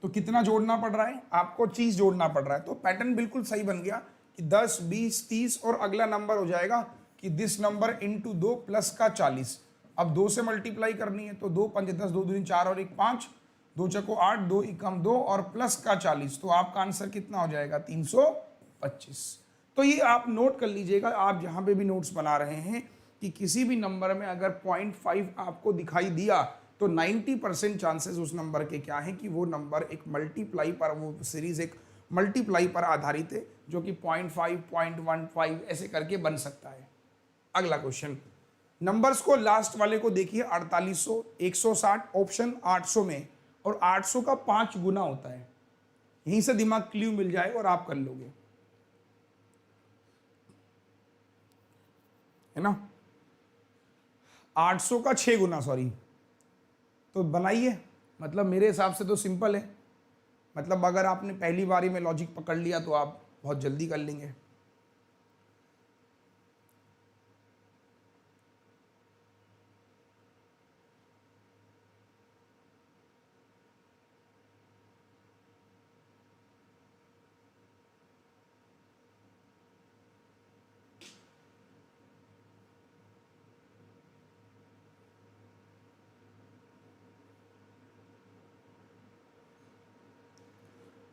तो कितना जोड़ना पड़ रहा है आपको, चीज जोड़ना पड़ रहा है। तो पैटर्न बिल्कुल सही बन गया कि 10 20 30 और अगला नंबर हो जाएगा कि दिस नंबर इंटू 2 प्लस का 40। अब 2 से मल्टीप्लाई करनी है तो 2 5 10, 2 दूनी 4 और 1 5, 2 चको 8, 2 एकम 2 और प्लस का 40। तो आपका आंसर कितना हो जाएगा, 325। तो ये आप नोट कर लीजिएगा, आप जहां पे भी नोट्स बना रहे हैं, कि किसी भी नंबर में अगर 0.5 आपको दिखाई दिया तो 90% चांसेस उस नंबर के क्या है कि वो नंबर एक मल्टीप्लाई पर, वो सीरीज एक मल्टीप्लाई पर आधारित है, जो कि 0.5 0.15 ऐसे करके बन सकता है। अगला क्वेश्चन, नंबर्स को लास्ट वाले को देखिए, 4800 160 ऑप्शन 800 में, और 800 का 5 गुना होता है। यहीं से दिमाग क्ल्यू मिल जाएगा और आप कर लोगे, है ना। 800 का 6 गुना, सॉरी, तो बनाइए। मतलब मेरे हिसाब से तो सिंपल है, मतलब अगर आपने पहली बारी में लॉजिक पकड़ लिया तो आप बहुत जल्दी कर लेंगे।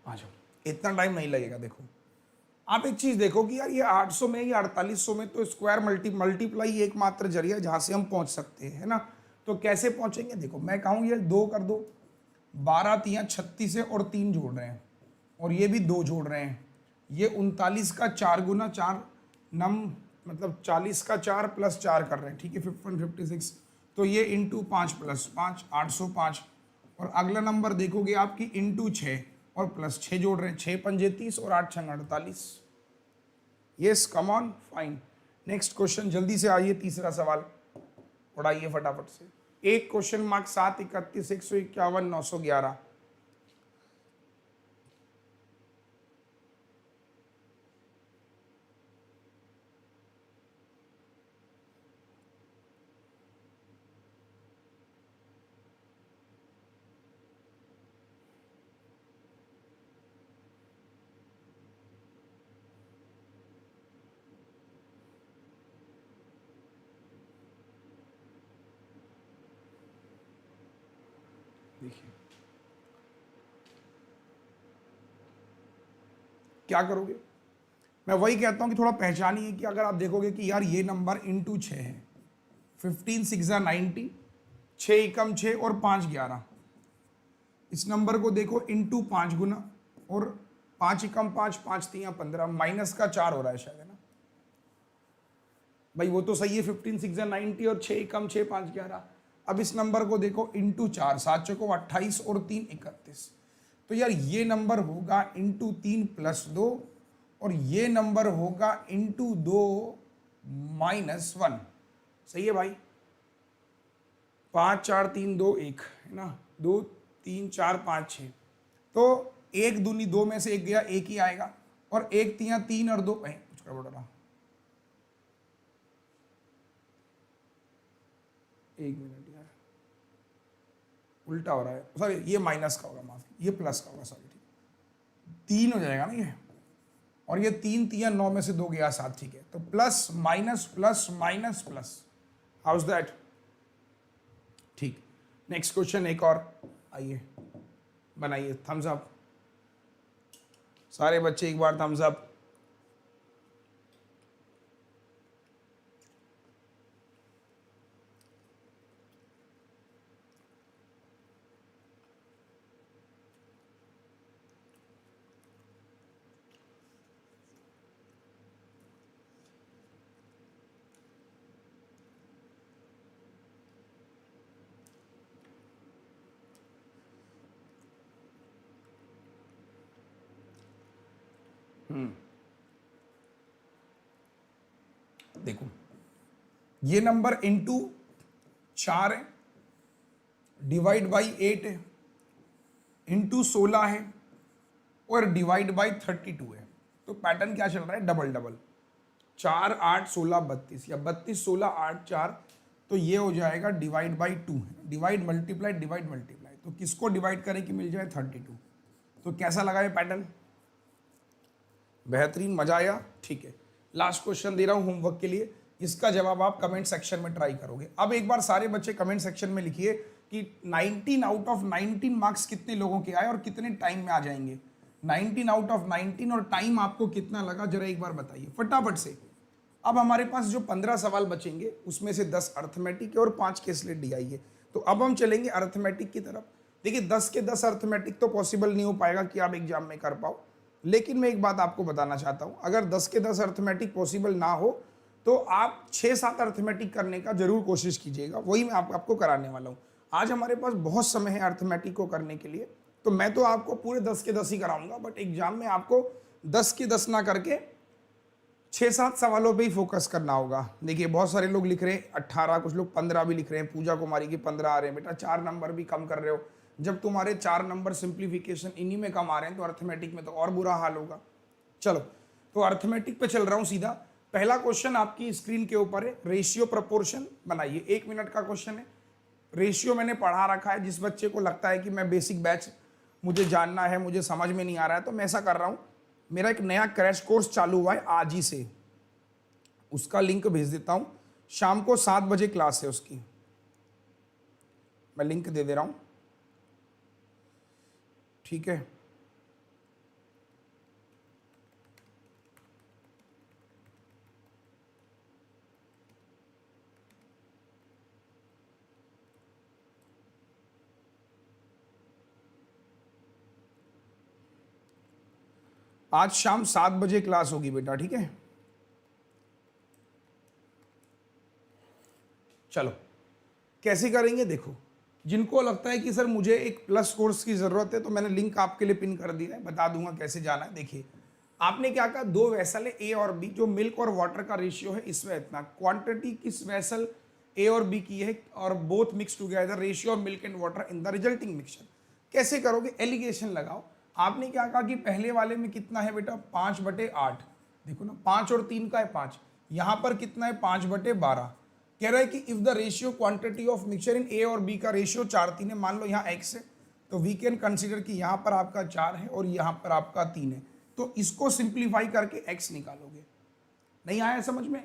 आ जाओ, इतना टाइम नहीं लगेगा। देखो आप एक चीज देखो कि यार ये 800 में या 4800 में तो स्क्वायर मल्टीप्लाई एकमात्र जरिया जहां से हम पहुंच सकते हैं, है ना। तो कैसे पहुंचेंगे, देखो मैं कहूँ ये 2 कर दो, 12 3 36 है और 3 जोड़ रहे हैं, और ये भी 2 जोड़ रहे हैं। ये 39 का 4 गुना 4 नम, मतलब 40 का 4 प्लस 4 कर रहे हैं, ठीक है, 56। तो ये इंटू 5 प्लस 5 805। और अगला नंबर देखोगे आपकी इंटू 6 और प्लस 6 जोड़ रहे हैं, 6 पंजे 30 और 8 छंग 48। Yes, come on, fine. Next question, जल्दी से आइए, तीसरा सवाल उड़ाइए फटाफट से। एक क्वेश्चन मार्क 7 31 151 911। देखिए क्या करोगे, मैं वही कहता हूं कि थोड़ा पहचानिए कि अगर आप देखोगे कि यार ये नंबर इंटू 6 है, 15 6 90, 6 एकम 6 और 5 11, इस नंबर को देखो इंटू 5 गुना, और 5 एकम 5, 5 तियां 15, माइनस का 4 हो रहा है शायद, है ना भाई? वो तो सही है, 15 6 90 और 6 एकम 6 5 11। अब इस नंबर को देखो इंटू 4, 7 चौको 28 और 3 31। तो यार ये नंबर होगा इंटू 3 प्लस 2, और ये नंबर होगा इंटू 2 माइनस 1। सही है भाई? 5 4 3 2 1, है ना? 2 3 4 5 6। तो 1 दूनी 2 में से 1 गया, 1 ही आएगा, और 1 तियां 3 और 2 कुछ गड़बड़ रहा, 1 मिनट यार, उल्टा हो रहा है, सॉरी ये माइनस का होगा, माफी, ये प्लस का होगा, सॉरी, ठीक, 3 हो जाएगा ना ये, और ये 3 तियां 9 में से 2 गया 7, ठीक है? तो plus minus plus minus plus, how is that? ठीक। नेक्स्ट क्वेश्चन एक और, आइए बनाइए, थम्स अप सारे बच्चे, एक बार थम्स अप। देखो ये नंबर इंटू 4 है, डिवाइड बाई 8 है, इंटू 16 है, और डिवाइड बाई 32 है। तो पैटर्न क्या चल रहा है? डबल डबल, 4 8 16 32, या 32 16 8 4, तो ये हो जाएगा डिवाइड बाई 2 है, डिवाइड मल्टीप्लाई डिवाइड मल्टीप्लाई। तो किसको डिवाइड करें कि मिल जाए 32? तो कैसा लगा ये पैटर्न? बेहतरीन, मजा आया? ठीक है, लास्ट क्वेश्चन दे रहा हूं होमवर्क के लिए, इसका जवाब आप कमेंट सेक्शन में ट्राई करोगे। अब एक बार सारे बच्चे कमेंट सेक्शन में लिखिए कि 19 आउट ऑफ 19 मार्क्स कितने लोगों के आए और कितने टाइम में आ जाएंगे। 19 आउट ऑफ 19, और टाइम आपको कितना लगा जरा एक बार बताइए फटाफट से। अब हमारे पास जो 15 सवाल बचेंगे उसमें से 10 अर्थमेटिक है और 5 केस स्टडी DI है। तो अब हम चलेंगे अर्थमेटिक की तरफ। देखिए 10 के 10 अर्थमेटिक तो पॉसिबल नहीं हो पाएगा कि आप एग्जाम में कर पाओ, लेकिन मैं एक बात आपको बताना चाहता हूं, अगर 10 के 10 अर्थमेटिक पॉसिबल ना हो तो आप 6-7 अर्थमेटिक करने का जरूर कोशिश कीजिएगा, वही मैं आपको कराने वाला हूं। आज हमारे पास बहुत समय है अर्थमेटिक को करने के लिए, तो मैं तो आपको पूरे 10 के 10 ही कराऊंगा, बट एग्जाम में आपको 10 के 10 ना करके 6-7 सवालों पे ही फोकस करना होगा। देखिए बहुत सारे लोग लिख रहे हैं 18, कुछ लोग 15 भी लिख रहे हैं, पूजा कुमारी के 15 आ रहे हैं। बेटा 4 नंबर भी कम कर रहे हो, जब तुम्हारे 4 नंबर सिंप्लीफिकेशन इन्हीं में कम आ रहे हैं तो अर्थमेटिक में तो और बुरा हाल होगा। चलो तो अर्थमेटिक पे चल रहा हूं सीधा। पहला क्वेश्चन आपकी स्क्रीन के ऊपर है, रेशियो प्रपोर्शन बनाइए। 1 मिनट का क्वेश्चन है। रेशियो मैंने पढ़ा रखा है, जिस बच्चे को लगता है कि मैं बेसिक बैच मुझे जानना है, मुझे समझ में नहीं आ रहा है, तो मैं ऐसा कर रहा हूं, मेरा एक नया क्रैश कोर्स चालू हुआ है आज ही से, उसका लिंक भेज देता हूं। शाम को 7 बजे क्लास है उसकी, मैं लिंक दे दे रहा हूं, ठीक है? आज शाम 7 बजे क्लास होगी बेटा, ठीक है? चलो कैसे करेंगे देखो, जिनको लगता है कि सर मुझे एक प्लस कोर्स की जरूरत है, तो मैंने लिंक आपके लिए पिन कर दिया है, बता दूंगा कैसे जाना है। देखिए आपने क्या कहा, 2 वैसल है A और B, जो मिल्क और वाटर का रेशियो है इसमें इतना, क्वांटिटी किस वैसल A और B की है, और both mix together, ratio of milk and water in the resulting mixture. कैसे करोगे? एलिगेशन लगाओ। आपने क्या कहा कि पहले वाले में कितना है बेटा, 5/8, देखो ना 5 और 3 का है 5, यहां पर कितना है 5/12। कह रहा है कि if the ratio quantity of mixture in A और B का रेशियो 4:3 है, मान लो यहाँ x है, तो वी कैन कंसीडर कि यहाँ पर आपका 4 है और यहाँ पर आपका 3 है, तो इसको सिंप्लीफाई करके x निकालोगे। नहीं आया समझ में?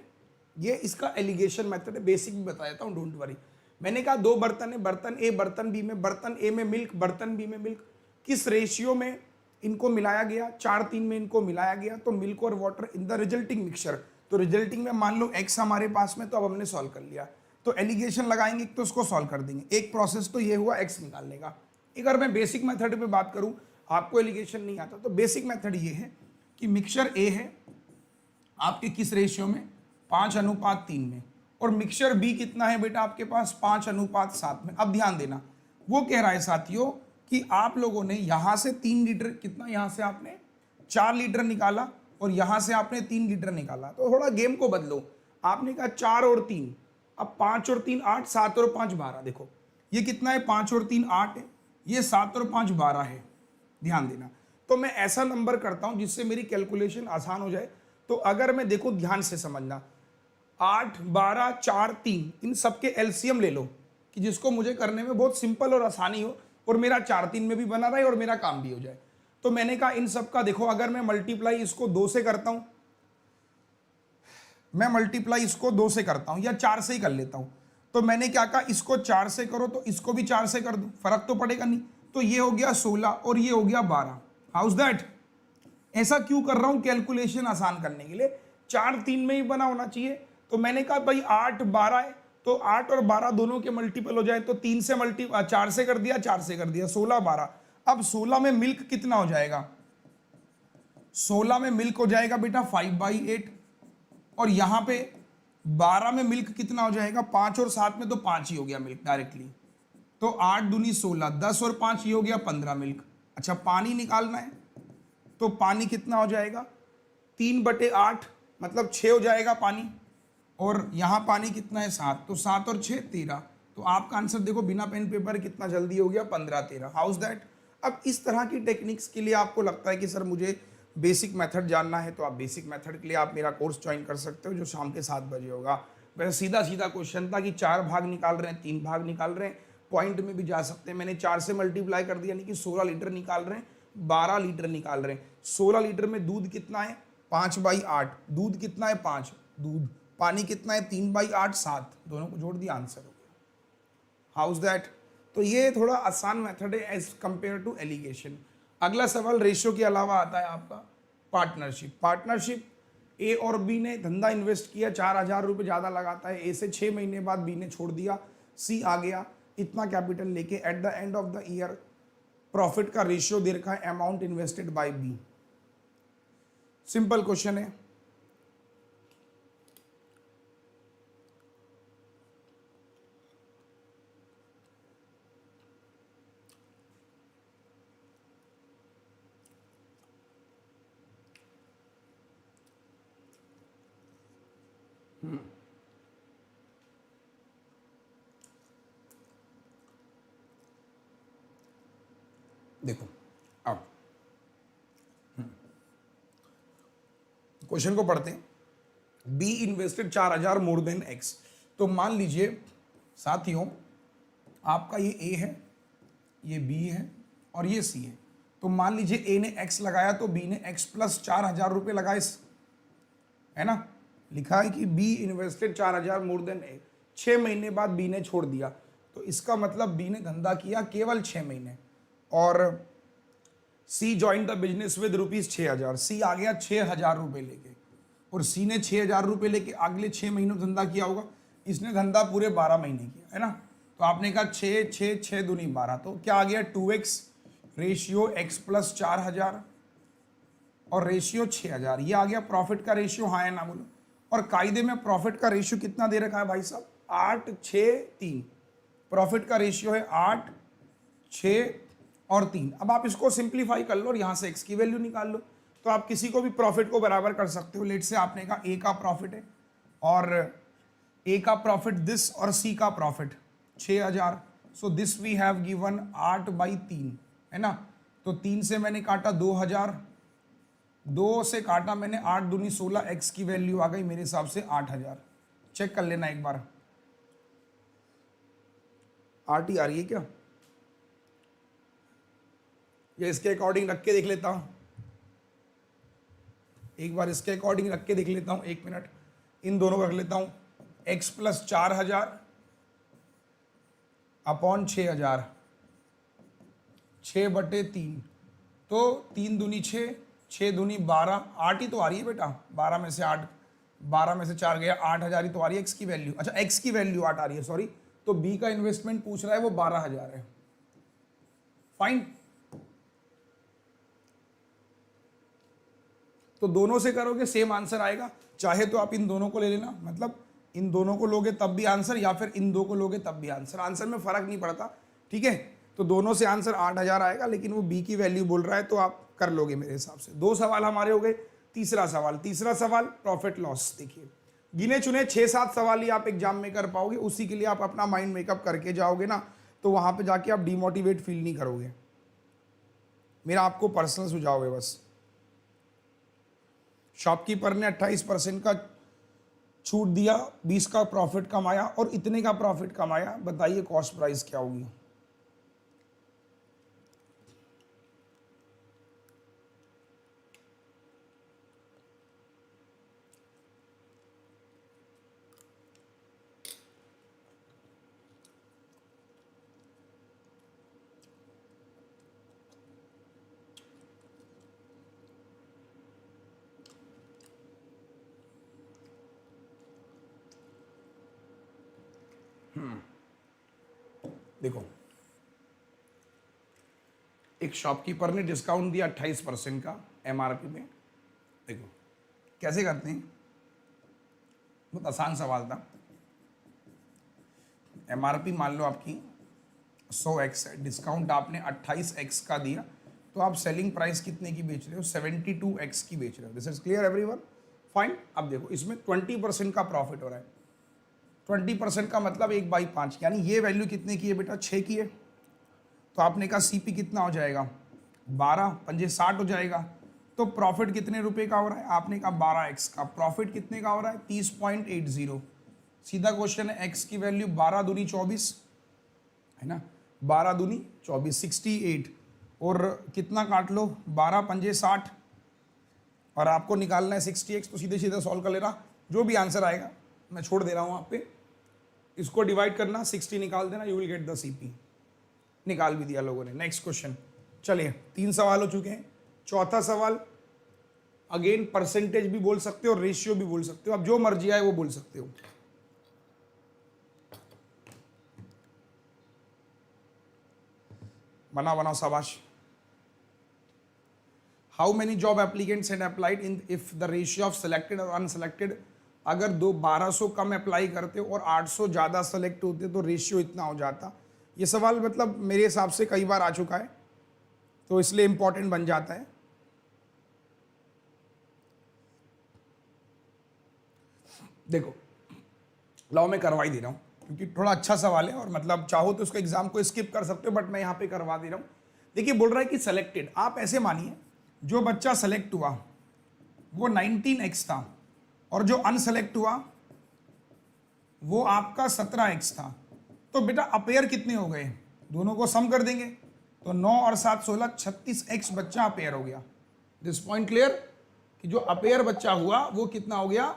ये इसका एलिगेशन मेथड है, बेसिक भी बता देता हूँ, डोंट वरी। मैंने कहा 2 बर्तन है, बर्तन A बर्तन B में, बर्तन A में मिल्क बर्तन B में मिल्क, किस रेशियो में इनको मिलाया गया, 4:3 में इनको मिलाया गया, तो मिल्क और water in the resulting mixture. तो रिजल्टिंग में मान लो x हमारे पास में, तो अब हमने सॉल्व कर लिया, तो एलिगेशन लगाएंगे तो उसको सॉल्व कर देंगे। एक प्रोसेस तो ये हुआ x निकालने का। अगर मैं बेसिक मेथड पे बात करूं, आपको एलिगेशन नहीं आता, तो बेसिक मेथड ये है कि मिक्सचर ए है आपके किस रेशियो में, 5:3 में, और मिक्सचर बी कितना है बेटा आपके पास, 5:7 में। अब ध्यान देना, वो कह रहा है साथियों कि आप लोगों ने यहां से 3 लीटर, कितना यहां से आपने 4 लीटर निकाला और यहां से आपने 3 लीटर निकाला, तो थोड़ा गेम को बदलो। आपने कहा 4 और 3, अब 5 और 3 8, 7 और 5 12। देखो ये कितना है, 5 और 3 8 है, ये 7 और 5 12 है। ध्यान देना, तो मैं ऐसा नंबर करता हूं जिससे मेरी कैलकुलेशन आसान हो जाए। तो अगर मैं, देखो ध्यान से समझना, 8 12 4 3, इन सबके एलसीएम ले लो कि जिसको मुझे करने में बहुत सिंपल और आसानी हो और मेरा 4 3 में भी बना रहे और मेरा काम भी हो जाए। तो मैंने कहा इन सब का देखो, अगर मैं मल्टीप्लाई इसको 2 से करता हूं, मैं मल्टीप्लाई इसको 2 से करता हूं या 4 से ही कर लेता हूं, तो मैंने क्या कहा, इसको 4 से करो तो इसको भी 4 से कर दो, फर्क तो पड़ेगा नहीं। तो ये हो गया 16 और ये हो गया 12। House that? ऐसा क्यों कर रहा हूं, कैलकुलेशन आसान करने के लिए, 4 3 में ही बना होना चाहिए। तो मैंने कहा भाई 8 12 है, तो 8 और 12 दोनों के मल्टीपल हो जाए, तो 3 से 4 से कर दिया, 4 से कर दिया, 16 12। अब 16 में मिल्क कितना हो जाएगा, 16 में मिल्क हो जाएगा बेटा 5/8, और यहां पे 12 में मिल्क कितना हो जाएगा, 5 और 7 में तो 5 ही हो गया मिल्क डायरेक्टली। तो 8 दूनी 16, 10 और 5 ये हो गया 15 मिल्क। अच्छा पानी निकालना है, तो पानी कितना हो जाएगा, 3/8 मतलब 6 हो जाएगा पानी, और यहाँ पानी कितना है 7, तो 7 और 6 13। तो आपका आंसर देखो बिना पेन पेपर कितना जल्दी हो गया, 15 13। House that? अब इस तरह की टेक्निक्स के लिए आपको लगता है कि सर मुझे बेसिक मेथड जानना है, तो आप बेसिक मेथड के लिए आप मेरा कोर्स ज्वाइन कर सकते हो जो शाम के 7 बजे होगा। वैसे सीधा सीधा क्वेश्चन था कि 4 भाग निकाल रहे हैं, 3 भाग निकाल रहे हैं, पॉइंट में भी जा सकते हैं। मैंने 4 से मल्टीप्लाई कर दिया, यानी कि 16 लीटर निकाल रहे हैं, 12 लीटर निकाल रहे हैं। 16 लीटर में दूध कितना है, 5/8, दूध कितना है 5, दूध, पानी कितना है 3/8 7, दोनों को जोड़ दिया, आंसर हो गया। House that? तो ये थोड़ा आसान मेथड है एज कंपेयर टू एलिगेशन। अगला सवाल रेशियो के अलावा आता है आपका पार्टनरशिप। पार्टनरशिप, ए और बी ने धंधा इन्वेस्ट किया, 4,000 रुपये ज़्यादा लगाता है, ए से 6 महीने बाद बी ने छोड़ दिया, सी आ गया इतना कैपिटल लेके, at the end of the year profit का रेशियो दे रखा है, amount invested by B. Simple question है। देखो अब क्वेश्चन को पढ़ते हैं। B invested 4,000 more than X. तो मान लीजिए साथियों आपका ये ए है, ये बी है और ये सी है। तो मान लीजिए ए ने एक्स लगाया तो बी ने एक्स प्लस 4,000 रुपये लगाए, है ना। लिखा है कि बी इन्वेस्टेड 4,000 मोर देन ए, 6 महीने बाद बी ने छोड़ दिया, तो इसका मतलब बी ने धंधा किया केवल 6 महीने। और C join the business with ₹6,000। सी आ गया 6,000 रुपये लेके, और सी ने 6,000 रुपये लेके अगले 6 महीनों धंधा किया होगा। इसने धंधा पूरे 12 महीने किया, है ना। तो आपने कहा 6 6 6 दूनी 12, तो क्या आ गया 2x रेशियो x प्लस 4,000 और रेशियो 6,000। ये आ गया प्रॉफिट का रेशियो, हाँ है ना बोलो। और कायदे में प्रॉफिट का रेशियो कितना दे रखा है भाई साहब, 8 6 3। प्रॉफिट का रेशियो है 8 6 और 3। अब आप इसको सिंप्लीफाई कर लो और यहाँ से x की वैल्यू निकाल लो, तो आप किसी को भी प्रॉफिट को बराबर कर सकते हो। लेट से आपने कहा a का प्रॉफिट है और a का प्रॉफिट दिस और c का profit 6,000। So this we have given 8/3, है ना। तो 3 से मैंने काटा 2,000, 2 से काटा मैंने 8 दूनी 16, x की वैल्यू आ गई मेरे हिसाब से 8,000। चेक कर लेना एक बार, 8 ही आ रही है क्या, या इसके अकॉर्डिंग रख के देख लेता हूं, एक बार इसके अकॉर्डिंग रख के देख लेता हूं। 1 मिनट, इन दोनों को रख लेता हूं, x प्लस 4,000 अपॉन 6,000, 6/3, तो 3 दूनी 6, 6 दूनी 12, 8 ही तो आ रही है बेटा, 12 में से 8, 12 में से 4 गया, 8,000 ही तो आ रही है x की वैल्यू। अच्छा x की वैल्यू 8 आ रही है, सॉरी। तो b का इन्वेस्टमेंट पूछ रहा है वो 12,000 है। फाइन। तो दोनों से करोगे सेम आंसर आएगा, चाहे तो आप इन दोनों को ले लेना, मतलब इन दोनों को लोगे तब भी आंसर, या फिर इन दो को लोगे तब भी आंसर, आंसर में फर्क नहीं पड़ता, ठीक है। तो दोनों से आंसर 8000 आएगा, लेकिन वो बी की वैल्यू बोल रहा है तो आप कर लोगे मेरे हिसाब से। 2 सवाल हमारे हो गए। तीसरा सवाल प्रॉफिट लॉस। देखिए गिने चुने 6-7 सवाल ही आप एग्जाम में कर पाओगे, उसी के लिए आप अपना माइंड मेकअप करके जाओगे ना, तो वहां पे जाके आप डिमोटिवेट फील नहीं करोगे। मेरा आपको पर्सनल सुझाव है बस। शॉपकीपर ने 28% का छूट दिया, 20 का प्रॉफिट कमाया और इतने का प्रॉफिट कमाया, बताइए कॉस्ट प्राइस क्या होगी। देखो एक शॉपकीपर ने डिस्काउंट दिया 28% का एमआरपी में। देखो कैसे करते हैं, बहुत आसान सवाल था। एमआरपी मान लो आपकी 100x है, डिस्काउंट आपने 28x का दिया, तो आप सेलिंग प्राइस कितने की बेच रहे हो, 72x की बेच रहे हो। This is clear everyone, fine. अब देखो इसमें 20% का प्रॉफिट हो रहा है। 20% का मतलब 1/5, यानी ये वैल्यू कितने की है बेटा, 6 की है। तो आपने कहा सीपी कितना हो जाएगा, 12 पंजे 60 हो जाएगा। तो प्रॉफिट कितने रुपए का हो रहा है, आपने कहा 12x का। प्रॉफिट कितने का हो रहा है, 30.80। सीधा क्वेश्चन है, x की वैल्यू 12 दूनी 24 है ना, 12 दूनी 24 68, और कितना काट लो, 12 पंजे 60, और आपको निकालना है 60x, तो सीधे सीधे सॉल्व कर लेना, जो भी आंसर आएगा मैं छोड़ दे रहा हूं आप पे, इसको डिवाइड करना, 60 निकाल देना, you will get the CP. निकाल भी दिया लोगों ने। नेक्स्ट क्वेश्चन, चलिए 3 सवाल हो चुके हैं। चौथा सवाल, अगेन परसेंटेज भी बोल सकते हो और रेशियो भी बोल सकते हो, अब जो मर्जी आए वो बोल सकते हो। बनाओ शाबाश। How many job applicants had applied in if the ratio of selected और अनसिलेक्टेड, अगर 1200 कम अप्लाई करते और 800 ज़्यादा सेलेक्ट होते तो रेशियो इतना हो जाता। ये सवाल मतलब मेरे हिसाब से कई बार आ चुका है, तो इसलिए इंपॉर्टेंट बन जाता है। देखो लाओ मैं करवा ही दे रहा हूँ, क्योंकि थोड़ा अच्छा सवाल है, और मतलब चाहो तो उसको एग्जाम को स्किप कर सकते हो, बट मैं यहाँ पे करवा दे रहा हूँ। देखिए बोल रहा है कि सेलेक्टेड, आप ऐसे मानिए जो बच्चा सेलेक्ट हुआ वो 19x था, और जो अनसेलेक्ट हुआ वो आपका 17x था। तो बेटा अपेयर कितने हो गए, दोनों को सम कर देंगे, तो 9 और 7 16, 36x बच्चा अपेयर हो गया। दिस पॉइंट क्लियर, कि जो अपेयर बच्चा हुआ वो कितना हो गया,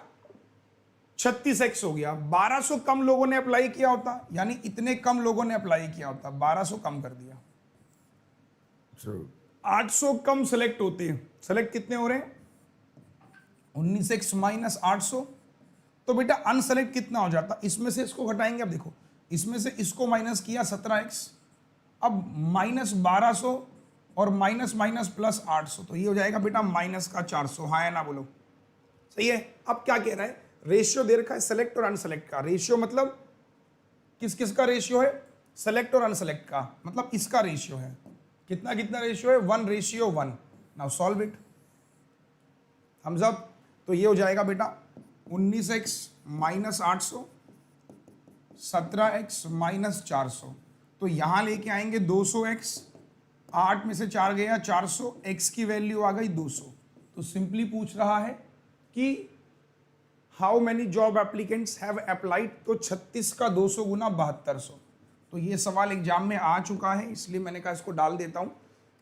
36x हो गया। 1200 कम लोगों ने अप्लाई किया होता, यानी इतने कम लोगों ने अप्लाई किया होता, 1200 कम कर दिया। 800 कम सेलेक्ट होते हैं, सेलेक्ट कितने हो रहे हैं, 19x माइनस 800, तो बेटा अनसेलेक्ट कितना हो जाता, इसमें से इसको घटाएंगे। अब देखो इसमें से इसको माइनस किया 17x, अब माइनस 1200 और माइनस माइनस प्लस 800, तो ये हो जाएगा बेटा माइनस का 400। हाँ या ना बोलो, सही है। अब क्या कह रहा है, रेशियो दे रखा है सेलेक्ट और अनसेलेक्ट का। रेशियो मतलब किस किस का रेशियो है, सेलेक्ट और अनसेलेक्ट का, मतलब इसका रेशियो है। कितना कितना रेशियो है, 1:1। Now solve it, thumbs up. तो ये हो जाएगा बेटा 19x माइनस 800, 17x माइनस 400, तो यहां लेके आएंगे 200x, 8 में से 4 गया 400, x की वैल्यू आ गई 200। तो सिंपली पूछ रहा है कि how many job applicants have applied, तो 36 का 200 गुना 7200। तो ये सवाल एग्जाम में आ चुका है, इसलिए मैंने कहा इसको डाल देता हूं।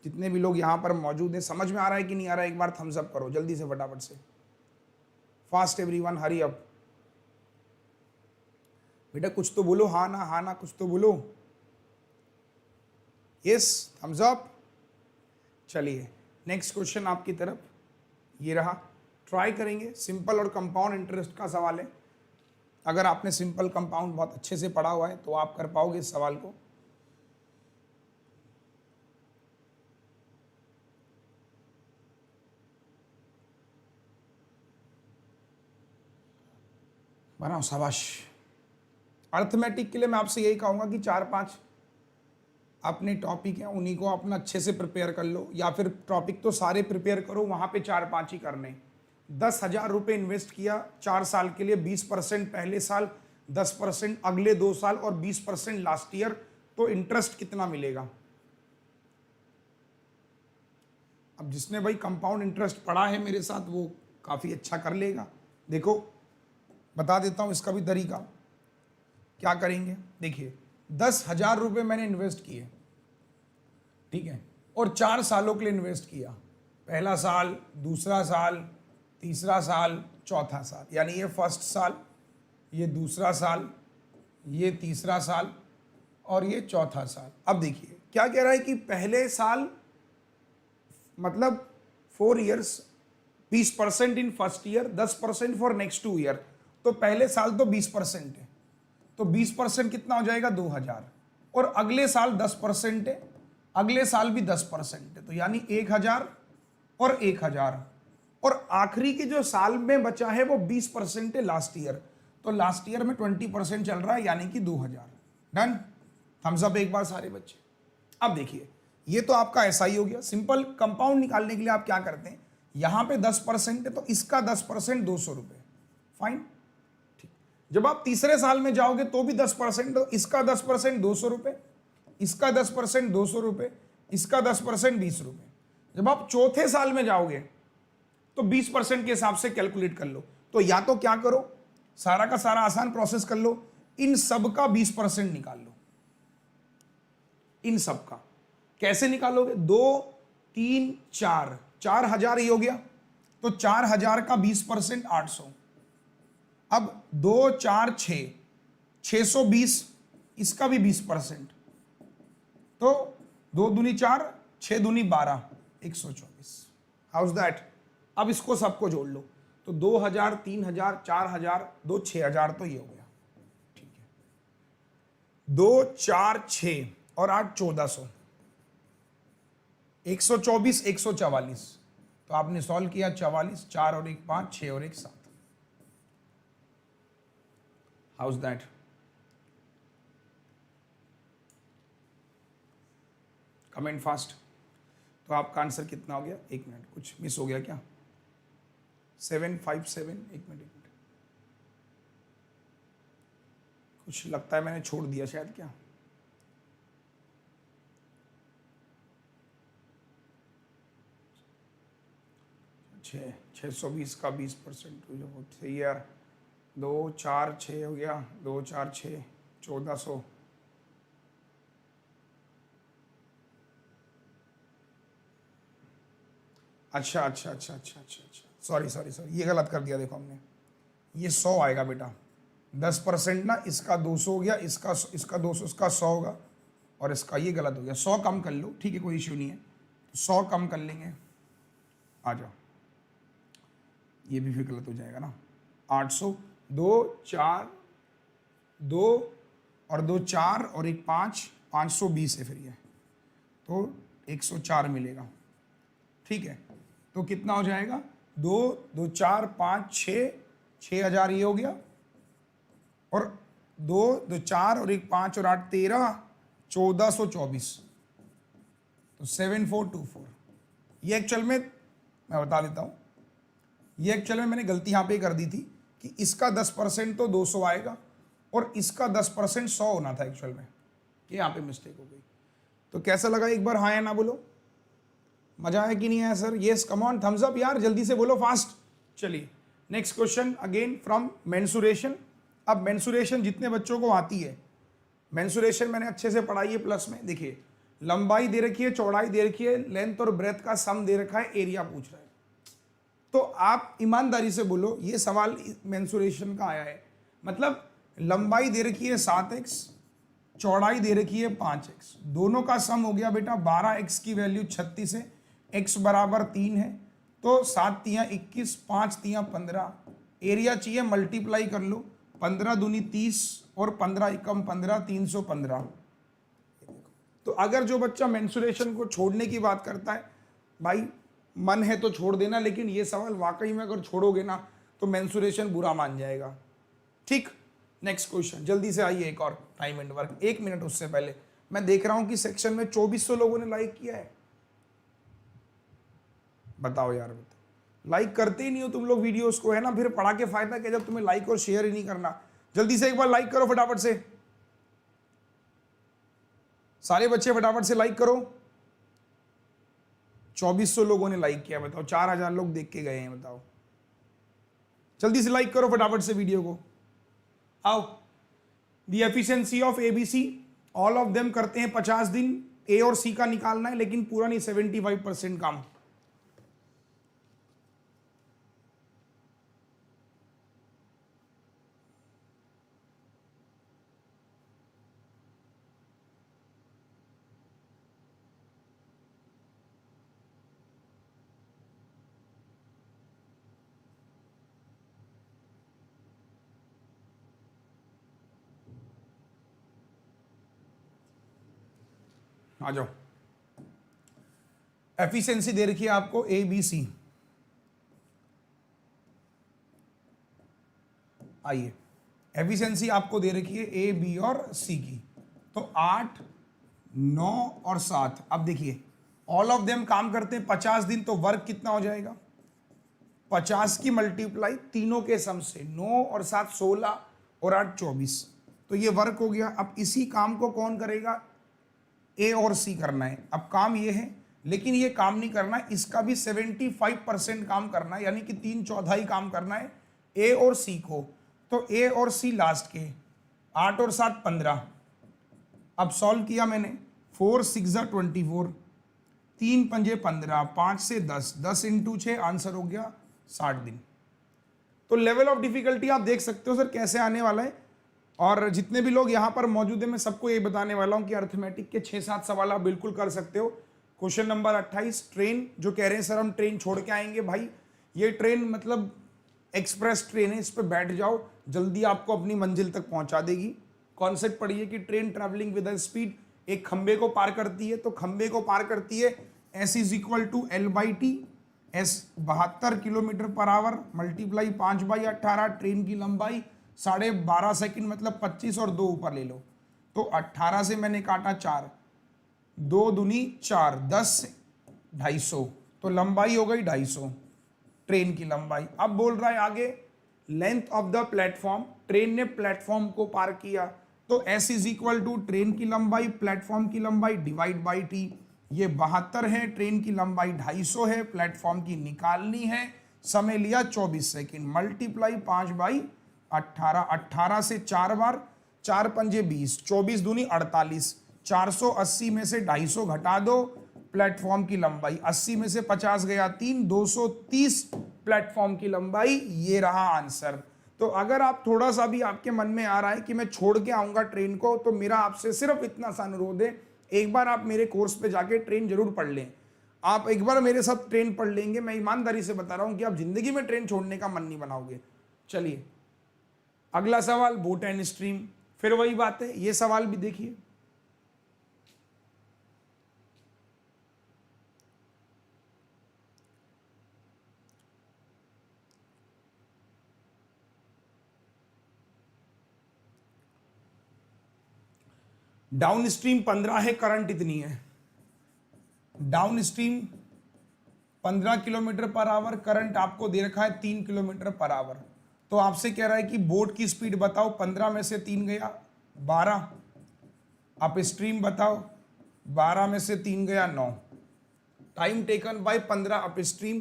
जितने भी लोग यहां पर मौजूद हैं, समझ में आ रहा है कि नहीं आ रहा है, एक बार थम्स अप करो जल्दी से, फटाफट से, फास्ट एवरीवन, हरी अप। बेटा कुछ तो बोलो, हाँ ना कुछ तो बोलो। Yes, thumbs up. चलिए नेक्स्ट क्वेश्चन आपकी तरफ, ये रहा, ट्राई करेंगे। सिंपल और कंपाउंड इंटरेस्ट का सवाल है। अगर आपने सिंपल कंपाउंड बहुत अच्छे से पढ़ा हुआ है तो आप कर पाओगे इस सवाल को। बनाओ, शाबाश। अर्थमेटिक के लिए मैं आपसे यही कहूँगा कि 4-5 अपने टॉपिक हैं उन्हीं को अपना अच्छे से प्रिपेयर कर लो, या फिर टॉपिक तो सारे प्रिपेयर करो, वहाँ पे 4-5 ही करने। 10,000 रुपये इन्वेस्ट किया 4 साल के लिए, 20% पहले साल, 10% अगले 2 साल और 20% लास्ट ईयर, तो इंटरेस्ट कितना मिलेगा? अब जिसने भाई कंपाउंड इंटरेस्ट पढ़ा है मेरे साथ वो काफ़ी अच्छा कर लेगा। देखो बता देता हूँ इसका भी तरीका। क्या करेंगे, देखिए 10,000 रुपये मैंने इन्वेस्ट किए, ठीक है, और 4 सालों के लिए इन्वेस्ट किया। पहला साल, दूसरा साल, तीसरा साल, चौथा साल, यानी ये फर्स्ट साल, ये दूसरा साल, ये तीसरा साल और ये चौथा साल। अब देखिए क्या कह रहा है कि पहले साल मतलब 4 years, 20% in first year, 10% for next 2 year। तो पहले साल तो 20% है, तो 20% कितना हो जाएगा? 2,000। और अगले साल 10% है, अगले साल भी 10% है, तो यानी 1,000 और 1,000। और आखिरी के जो साल में बचा है वो 20% है लास्ट ईयर, तो लास्ट ईयर में 20% चल रहा है, यानी कि 2,000। डन। थम्स अप एक बार सारे बच्चे। अब देखिए ये तो आपका ऐसा ही हो गया। सिंपल कंपाउंड निकालने के लिए आप क्या करते हैं, यहां पे 10% है तो इसका 10% 200 रुपये, फाइन, ठीक। जब आप तीसरे साल में जाओगे तो भी 10%, तो इसका 10% 200 रुपये, इसका 10% 200 रुपये, इसका 10% 20 रुपये। जब आप चौथे साल में जाओगे तो 20% के हिसाब से कैलकुलेट कर लो। तो या तो क्या करो, सारा का सारा आसान प्रोसेस कर लो, इन सब का 20% निकाल लो। इन सब का कैसे निकालोगे? 2, 3, 4, 4,000 ही हो गया, तो 4,000 का 20% 800। अब 2, 4, 6, 620, इसका भी 20%, तो 2 दूनी 4, 6 दूनी 12, 124। House that? अब इसको सबको जोड़ लो, तो 2,000, 3,000, 4,000, 2, 6,000, तो ये हो गया, ठीक है। 2, 4, 6 और 8, 1,400, 124, 144। तो आपने सॉल्व किया, 44, 4 और 1 5, 6 और 1 7। House that? Comment fast. तो आपका आंसर कितना हो गया? 1 मिनट, कुछ मिस हो गया क्या? 757, 1 मिनट, कुछ लगता है मैंने छोड़ दिया शायद, क्या? छः 620 का 20% सही यार। 2, 4, 6 हो गया, 2, 4, 6, 1,400। अच्छा, सॉरी, ये गलत कर दिया। देखो हमने ये 100 आएगा बेटा, 10% ना, इसका 200 हो गया, इसका 200, इसका 100 होगा, और इसका ये गलत हो गया। 100 कम कर लो, ठीक है, कोई इश्यू नहीं है, 100 कम कर लेंगे। आ जाओ, ये भी फिर गलत हो जाएगा ना। 800, 2, 4, 2 और 2 4 और 1 5, 520 है फिर ये, तो 104 मिलेगा, ठीक है। तो कितना हो जाएगा? 2, 2, 4, 5, 6, 6,000 ये हो गया, और 2, 2, 4 और 1 5 और 8 13, 1,424, तो 7424। ये एक्चुअल में मैं बता देता हूँ, ये एक्चुअल में मैंने गलती यहाँ पे कर दी थी कि इसका 10% तो 200 आएगा और इसका 10% 100 होना था एक्चुअल में, कि यहाँ पे मिस्टेक हो गई। तो कैसा लगा, एक बार हाँ या ना बोलो, मजा आया कि नहीं आया sir? Yes, come on, thumbs up यार, जल्दी से बोलो, फास्ट। चलिए next question again from mensuration. अब मेंसुरेशन जितने बच्चों को आती है, मेंसुरेशन मैंने अच्छे से पढ़ाई है प्लस में। देखिए लंबाई दे रखी है, चौड़ाई दे रखी है, लेंथ और ब्रेथ का सम दे रखा है, एरिया पूछ रहा है। तो आप ईमानदारी से बोलो, ये सवाल मेंसुरेशन का आया है, मतलब लंबाई दे रखी है 7x, चौड़ाई दे रखी है 5x, दोनों का सम हो गया बेटा 12x की वैल्यू 36 है, x बराबर 3 है, तो 7 तियाँ 21, 5 तियाँ 15, एरिया चाहिए, मल्टीप्लाई कर लो, 15 दूनी 30 और 15 एकम 15, 315। तो अगर जो बच्चा मेंसुरेशन को छोड़ने की बात करता है, भाई मन है तो छोड़ देना, लेकिन ये सवाल वाकई में अगर छोड़ोगे ना तो मेंसुरेशन बुरा मान जाएगा। ठीक, नेक्स्ट क्वेश्चन जल्दी से आइए, एक और टाइम एंड वर्क, 1 मिनट उससे पहले। मैं देख रहा हूं कि सेक्शन में 2400 लोगों ने लाइक किया है। बताओ यार, बताओ, लाइक करते ही नहीं हो तुम लोग वीडियोस को, है ना? फिर पढ़ा के फायदा क्या जब तुम्हें लाइक और शेयर ही नहीं करना। जल्दी से एक बार लाइक करो फटाफट से, सारे बच्चे फटाफट से लाइक करो। 2400 लोगों ने लाइक किया, बताओ 4000 लोग देख के गए हैं, बताओ जल्दी से लाइक करो फटाफट से वीडियो को। आओ, the efficiency of ABC, all of them करते हैं 50 दिन, ए और सी का निकालना है, लेकिन पूरा नहीं, 75% काम। आ जाओ, एफिशिएंसी दे रखी है आपको ए बी सी। आइए, एफिशिएंसी आपको दे रखी है ए बी और सी की, तो 8, 9 और 7। अब देखिए, ऑल ऑफ देम काम करते हैं 50 दिन, तो वर्क कितना हो जाएगा? 50 की मल्टीप्लाई तीनों के सम से, 9 और 7 16 और 8 24, तो ये वर्क हो गया। अब इसी काम को कौन करेगा? ए और सी करना है। अब काम ये है, लेकिन ये काम नहीं करना है, इसका भी 75% काम करना है, यानी कि 3/4 काम करना है ए और सी को। तो ए और सी लास्ट के, 8 और 7 15। अब सॉल्व किया मैंने, 4 6 24, 3 पंजे 15, 5 से 10, 10 × 6, आंसर हो गया 60 दिन। तो लेवल ऑफ डिफिकल्टी आप देख सकते हो सर कैसे आने वाला है। और जितने भी लोग यहाँ पर मौजूद हैं, मैं सबको ये बताने वाला हूँ कि अर्थमेटिक के 6-7 सवाल आप बिल्कुल कर सकते हो। क्वेश्चन नंबर 28, ट्रेन, जो कह रहे हैं सर हम ट्रेन छोड़ के आएंगे, भाई ये ट्रेन मतलब एक्सप्रेस ट्रेन है, इस पर बैठ जाओ, जल्दी आपको अपनी मंजिल तक पहुंचा देगी। कॉन्सेप्ट पढ़िए कि ट्रेन ट्रैवलिंग विद स्पीड, एक खंबे को पार करती है, तो खंबे को पार करती है S = L/T, S 72 km/h multiply 5/18, train की लंबाई 12.5 सेकंड, मतलब 25 और 2 ऊपर ले लो, तो 18 से मैंने काटा 4, 2 दूनी 4, 10 250, तो लंबाई हो गई 250 ट्रेन की लंबाई। अब बोल रहा है आगे length of the platform, train ने प्लेटफॉर्म को पार किया, तो S = ट्रेन की लंबाई प्लेटफॉर्म की लंबाई डिवाइड बाई T। ये 72 है, ट्रेन की लंबाई 250 है, प्लेटफॉर्म की निकालनी है, समय लिया 24 सेकंड, मल्टीप्लाई 5/18, 18 से 4 बार, 4 पंजे 20, 24 दूनी 48, 480 में से 250 घटा दो, प्लेटफॉर्म की लंबाई 80 में से 50 गया 3, 230 प्लेटफॉर्म की लंबाई, ये रहा आंसर। तो अगर आप थोड़ा सा भी आपके मन में आ रहा है कि मैं छोड़ के आऊंगा ट्रेन को, तो मेरा आपसे सिर्फ इतना सा अनुरोध है, एक बार आप मेरे कोर्स पे जाके ट्रेन जरूर पढ़ लें। आप एक बार मेरे साथ ट्रेन पढ़ लेंगे, मैं ईमानदारी से बता रहा हूं कि आप जिंदगी में ट्रेन छोड़ने का मन नहीं बनाओगे। चलिए अगला सवाल, बोट एंड स्ट्रीम, फिर वही बात है, ये सवाल भी देखिए। डाउन स्ट्रीम 15 है, करंट इतनी है। डाउन स्ट्रीम 15 km/h, करंट आपको दे रखा है 3 km/h। तो आपसे कह रहा है कि बोट की स्पीड बताओ, 15 में से 3 गया 12, आप स्ट्रीम बताओ, 12 में से 3 गया 9, time taken by 15 up stream,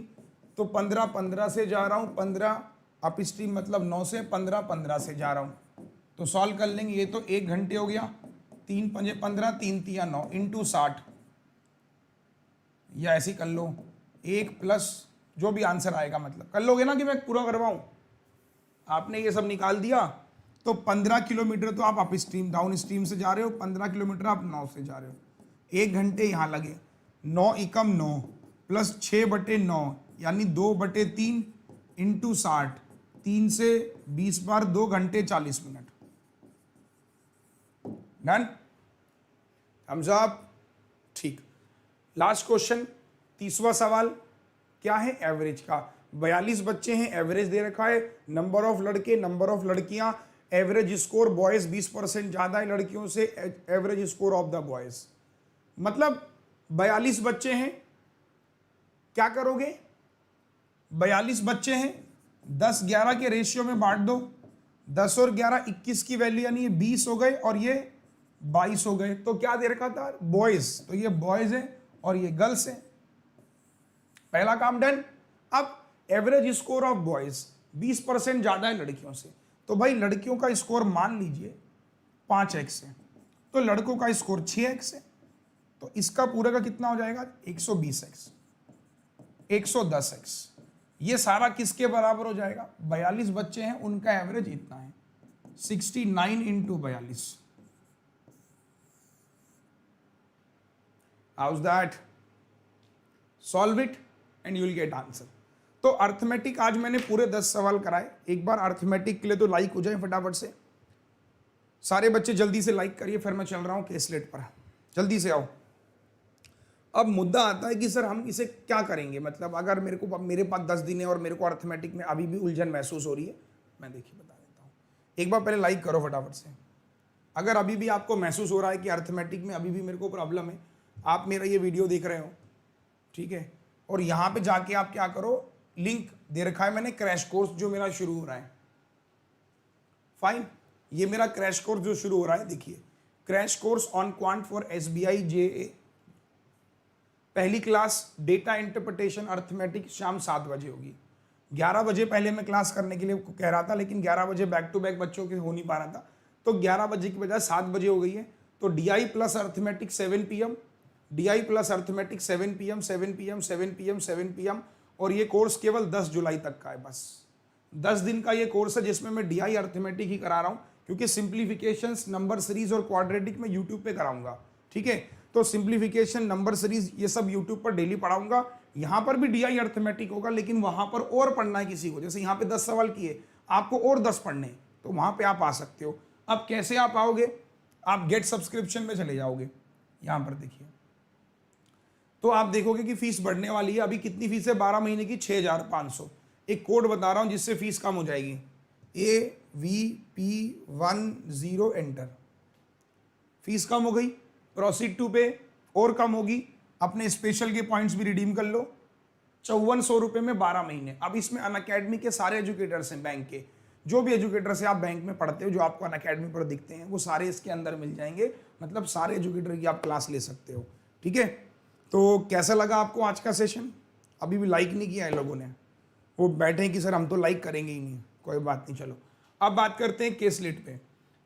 तो 15 से जा रहा हूँ, 15 अप स्ट्रीम मतलब 9 से, 15 से जा रहा हूँ, तो सॉल्व कर लेंगे। ये तो 1 घंटे हो गया, 3 पंजे 15, 3 तिया 9 इंटू 60, या ऐसे कर लो 1 प्लस जो भी आंसर आएगा, मतलब कर लोगे ना कि मैं पूरा करवाऊं। आपने ये सब निकाल दिया, तो 15 किलोमीटर तो आप अप स्ट्रीम, डाउन स्ट्रीम से जा रहे हो, 15 किलोमीटर आप 9 से जा रहे हो, 1 घंटे यहाँ लगे, 9 एकम 9 प्लस 6/9 यानी 2/3 इंटू 60, 3 से 20 बार 2 घंटे 40 मिनट। Done, thumbs up. ठीक, लास्ट क्वेश्चन, 30वां सवाल क्या है? एवरेज का। 42 बच्चे हैं, एवरेज दे रखा है, नंबर ऑफ लड़के, नंबर ऑफ लड़कियां, एवरेज स्कोर बॉयज 20% ज्यादा है लड़कियों से average score of the boys. मतलब 42 बच्चे हैं, क्या करोगे? 42 बच्चे हैं, 10-11 के रेशियो में बांट दो। 10 और 11 21 की वैल्यू, यानी ये 20 हो गए और ये 22 हो गए। तो क्या दे रखा था? बॉयज। तो ये बॉयज है और ये गर्ल्स है। पहला काम डन। अब एवरेज स्कोर ऑफ बॉयज 20% ज्यादा है लड़कियों से, तो भाई लड़कियों का स्कोर मान लीजिए 5x है, तो लड़कों का स्कोर 6x है। तो इसका पूरा का कितना हो जाएगा? 120x, 110x। ये सारा किसके बराबर हो जाएगा? 42 बच्चे हैं, उनका एवरेज इतना है, 69 into 42। House that? Solve it and you will get answer. तो अर्थमेटिक आज मैंने पूरे 10 सवाल कराए। एक बार अर्थमेटिक के लिए तो लाइक हो जाए फटाफट से, सारे बच्चे जल्दी से लाइक करिए, फिर मैं चल रहा हूं केसलेट पर, जल्दी से आओ। अब मुद्दा आता है कि सर हम इसे क्या करेंगे, मतलब अगर मेरे पास 10 दिन है और मेरे को अर्थमेटिक में अभी भी उलझन महसूस हो रही है। मैं देखिए बता देता हूँ, एक बार पहले लाइक करो फटाफट से। अगर अभी भी आपको महसूस हो रहा है कि अर्थमेटिक में अभी भी मेरे को प्रॉब्लम है, आप मेरा ये वीडियो देख रहे हो, ठीक है, और यहाँ पे जाके आप क्या करो, लिंक दे रखा है मैंने क्रैश कोर्स जो मेरा शुरू हो रहा है। फाइन, ये मेरा क्रैश कोर्स जो शुरू हो रहा है, देखिए crash course on quant for SBI JA, पहली क्लास डेटा इंटरप्रिटेशन अर्थमेटिक शाम 7 बजे होगी। 11 बजे पहले मैं क्लास करने के लिए कह रहा था, लेकिन 11 बजे बैक टू बैक बच्चों के हो नहीं पा रहा था, तो 11 बजे की बजाय 7 बजे हो गई है। तो DI plus arithmetic 7 PM, DI plus arithmetic 7 PM, 7 PM, 7 PM, 7 PM, और ये कोर्स केवल 10 जुलाई तक का है। बस 10 दिन का ये कोर्स है जिसमें मैं DI अर्थमेटिक ही करा रहा हूँ, क्योंकि सिंप्लीफिकेशंस, नंबर सीरीज और क्वाड्रेटिक में यूट्यूब पे कराऊंगा, ठीक है। तो सिंप्लीफिकेशन, नंबर सीरीज, ये सब यूट्यूब पर डेली पढ़ाऊंगा। यहाँ पर भी DI अर्थमेटिक होगा, लेकिन वहां पर और पढ़ना है किसी को, जैसे यहाँ पे 10 सवाल किए, आपको और 10 पढ़ने, तो वहां पे आप आ सकते हो। अब कैसे आप आओगे? आप गेट सब्सक्रिप्शन में चले जाओगे, यहाँ पर देखिए, तो आप देखोगे कि फीस बढ़ने वाली है। अभी कितनी फीस है? 12 महीने की 6500। एक कोड बता रहा हूं जिससे फीस कम हो जाएगी, AVP10 एंटर, फीस कम हो गई। प्रोसीड टू पे और कम होगी, अपने स्पेशल के पॉइंट्स भी रिडीम कर लो। 5400 रुपये में 12 महीने। अब इसमें अनअकैडमी के सारे एजुकेटर्स हैं, बैंक के जो भी एजुकेटर्स हैं, आप बैंक में पढ़ते हो, जो आपको अनअकैडमी पर दिखते हैं, वो सारे इसके अंदर मिल जाएंगे। मतलब सारे एजुकेटर की आप क्लास ले सकते हो, ठीक है। तो कैसा लगा आपको आज का सेशन? अभी भी लाइक नहीं किया है लोगों ने, वो बैठे हैं कि सर हम तो लाइक करेंगे ही नहीं। कोई बात नहीं, चलो अब बात करते हैं केसलेट पे।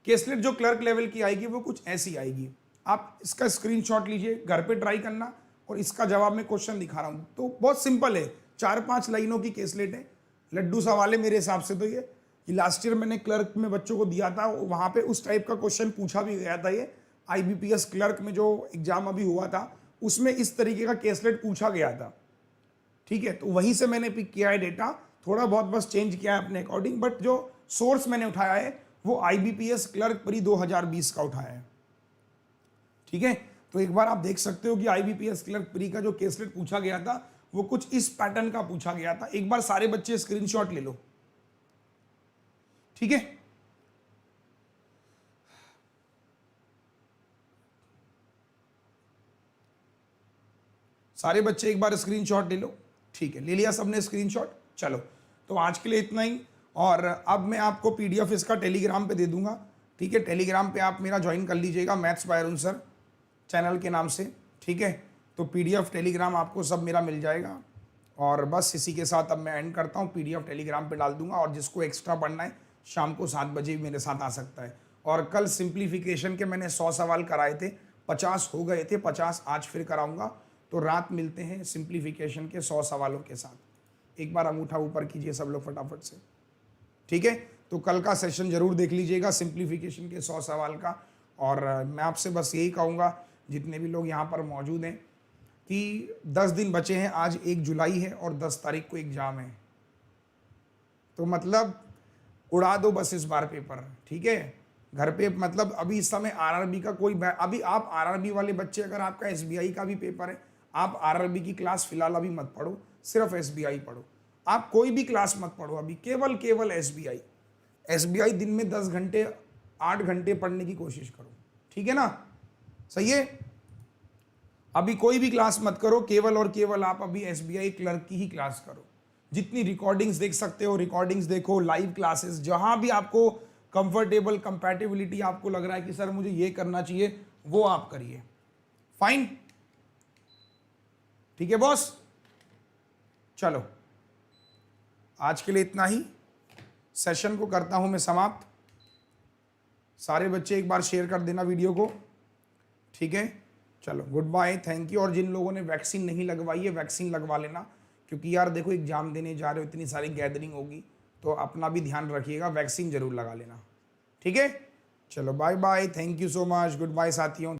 केसलेट जो क्लर्क लेवल की आएगी वो कुछ ऐसी आएगी। आप इसका स्क्रीनशॉट लीजिए, घर पे ट्राई करना, और इसका जवाब मैं क्वेश्चन दिखा रहा हूँ। तो बहुत सिंपल है, 4-5 लाइनों की केसलेट है, लड्डू सवाल है मेरे हिसाब से। तो ये लास्ट ईयर मैंने क्लर्क में बच्चों को दिया था, वहाँ पे उस टाइप का क्वेश्चन पूछा भी गया था। ये IBPS क्लर्क में जो एग्जाम अभी हुआ था, उसमें इस तरीके का केसलेट पूछा गया था, ठीक है। तो वहीं से मैंने पिक किया है डेटा, थोड़ा बहुत बस चेंज किया है अपने अकॉर्डिंग, बट जो सोर्स मैंने उठाया है वो IBPS क्लर्क प्री 2020 का उठाया है, ठीक है। तो एक बार आप देख सकते हो कि IBPS क्लर्क प्री का जो केसलेट पूछा गया था वो कुछ इस पैटर्न का पूछा गया था। एक बार सारे बच्चे स्क्रीनशॉट ले लो, ठीक है। सारे बच्चे एक बार स्क्रीनशॉट ले लो, ठीक है। ले लिया सबने स्क्रीनशॉट? चलो, तो आज के लिए इतना ही। और अब मैं आपको PDF इसका टेलीग्राम पे दे दूंगा, ठीक है। टेलीग्राम पे आप मेरा ज्वाइन कर लीजिएगा, maths by Arun sir channel के नाम से, ठीक है। तो PDF टेलीग्राम आपको सब मेरा मिल जाएगा। और बस इसी के साथ अब मैं एंड करता हूँ, PDF टेलीग्राम पे डाल दूंगा, और जिसको एक्स्ट्रा पढ़ना है शाम को 7 बजे भी मेरे साथ आ सकता है। और कल सिंप्लीफिकेशन के मैंने 100 सवाल कराए थे, 50 हो गए थे, 50 आज फिर कराऊंगा। तो रात मिलते हैं सिंप्लीफिकेशन के 100 सवालों के साथ। एक बार अंगूठा ऊपर कीजिए सब लोग फटाफट से, ठीक है। तो कल का सेशन जरूर देख लीजिएगा सिंप्लीफिकेशन के 100 सवाल का। और मैं आपसे बस यही कहूँगा, जितने भी लोग यहाँ पर मौजूद हैं, कि 10 दिन बचे हैं, आज 1 जुलाई है और 10 तारीख को एग्जाम है। तो मतलब उड़ा दो बस इस बार पेपर, ठीक है। घर पे मतलब अभी इस समय RRB का कोई, अभी आप RRB वाले बच्चे, अगर आपका SBI का भी पेपर है, आप RRB की क्लास फिलहाल अभी मत पढ़ो, सिर्फ SBI पढ़ो। आप कोई भी क्लास मत पढ़ो अभी, केवल SBI। SBI दिन में 10 घंटे 8 घंटे पढ़ने की कोशिश करो, ठीक है ना, सही है। अभी कोई भी क्लास मत करो, केवल और केवल आप अभी SBI क्लर्क की ही क्लास करो। जितनी रिकॉर्डिंग्स देख सकते हो रिकॉर्डिंग्स देखो, लाइव क्लासेस, जहां भी आपको कंफर्टेबल कंपैटिबिलिटी आपको लग रहा है कि सर मुझे ये करना चाहिए, वो आप करिए। फाइन, ठीक है बॉस। चलो आज के लिए इतना ही, सेशन को करता हूं मैं समाप्त। सारे बच्चे एक बार शेयर कर देना वीडियो को, ठीक है। चलो गुड बाय, थैंक यू। और जिन लोगों ने वैक्सीन नहीं लगवाई है वैक्सीन लगवा लेना, क्योंकि यार देखो एग्जाम देने जा रहे हो, इतनी सारी गैदरिंग होगी, तो अपना भी ध्यान रखिएगा, वैक्सीन जरूर लगा लेना, ठीक है। चलो bye bye, thank you so much, goodbye साथियों।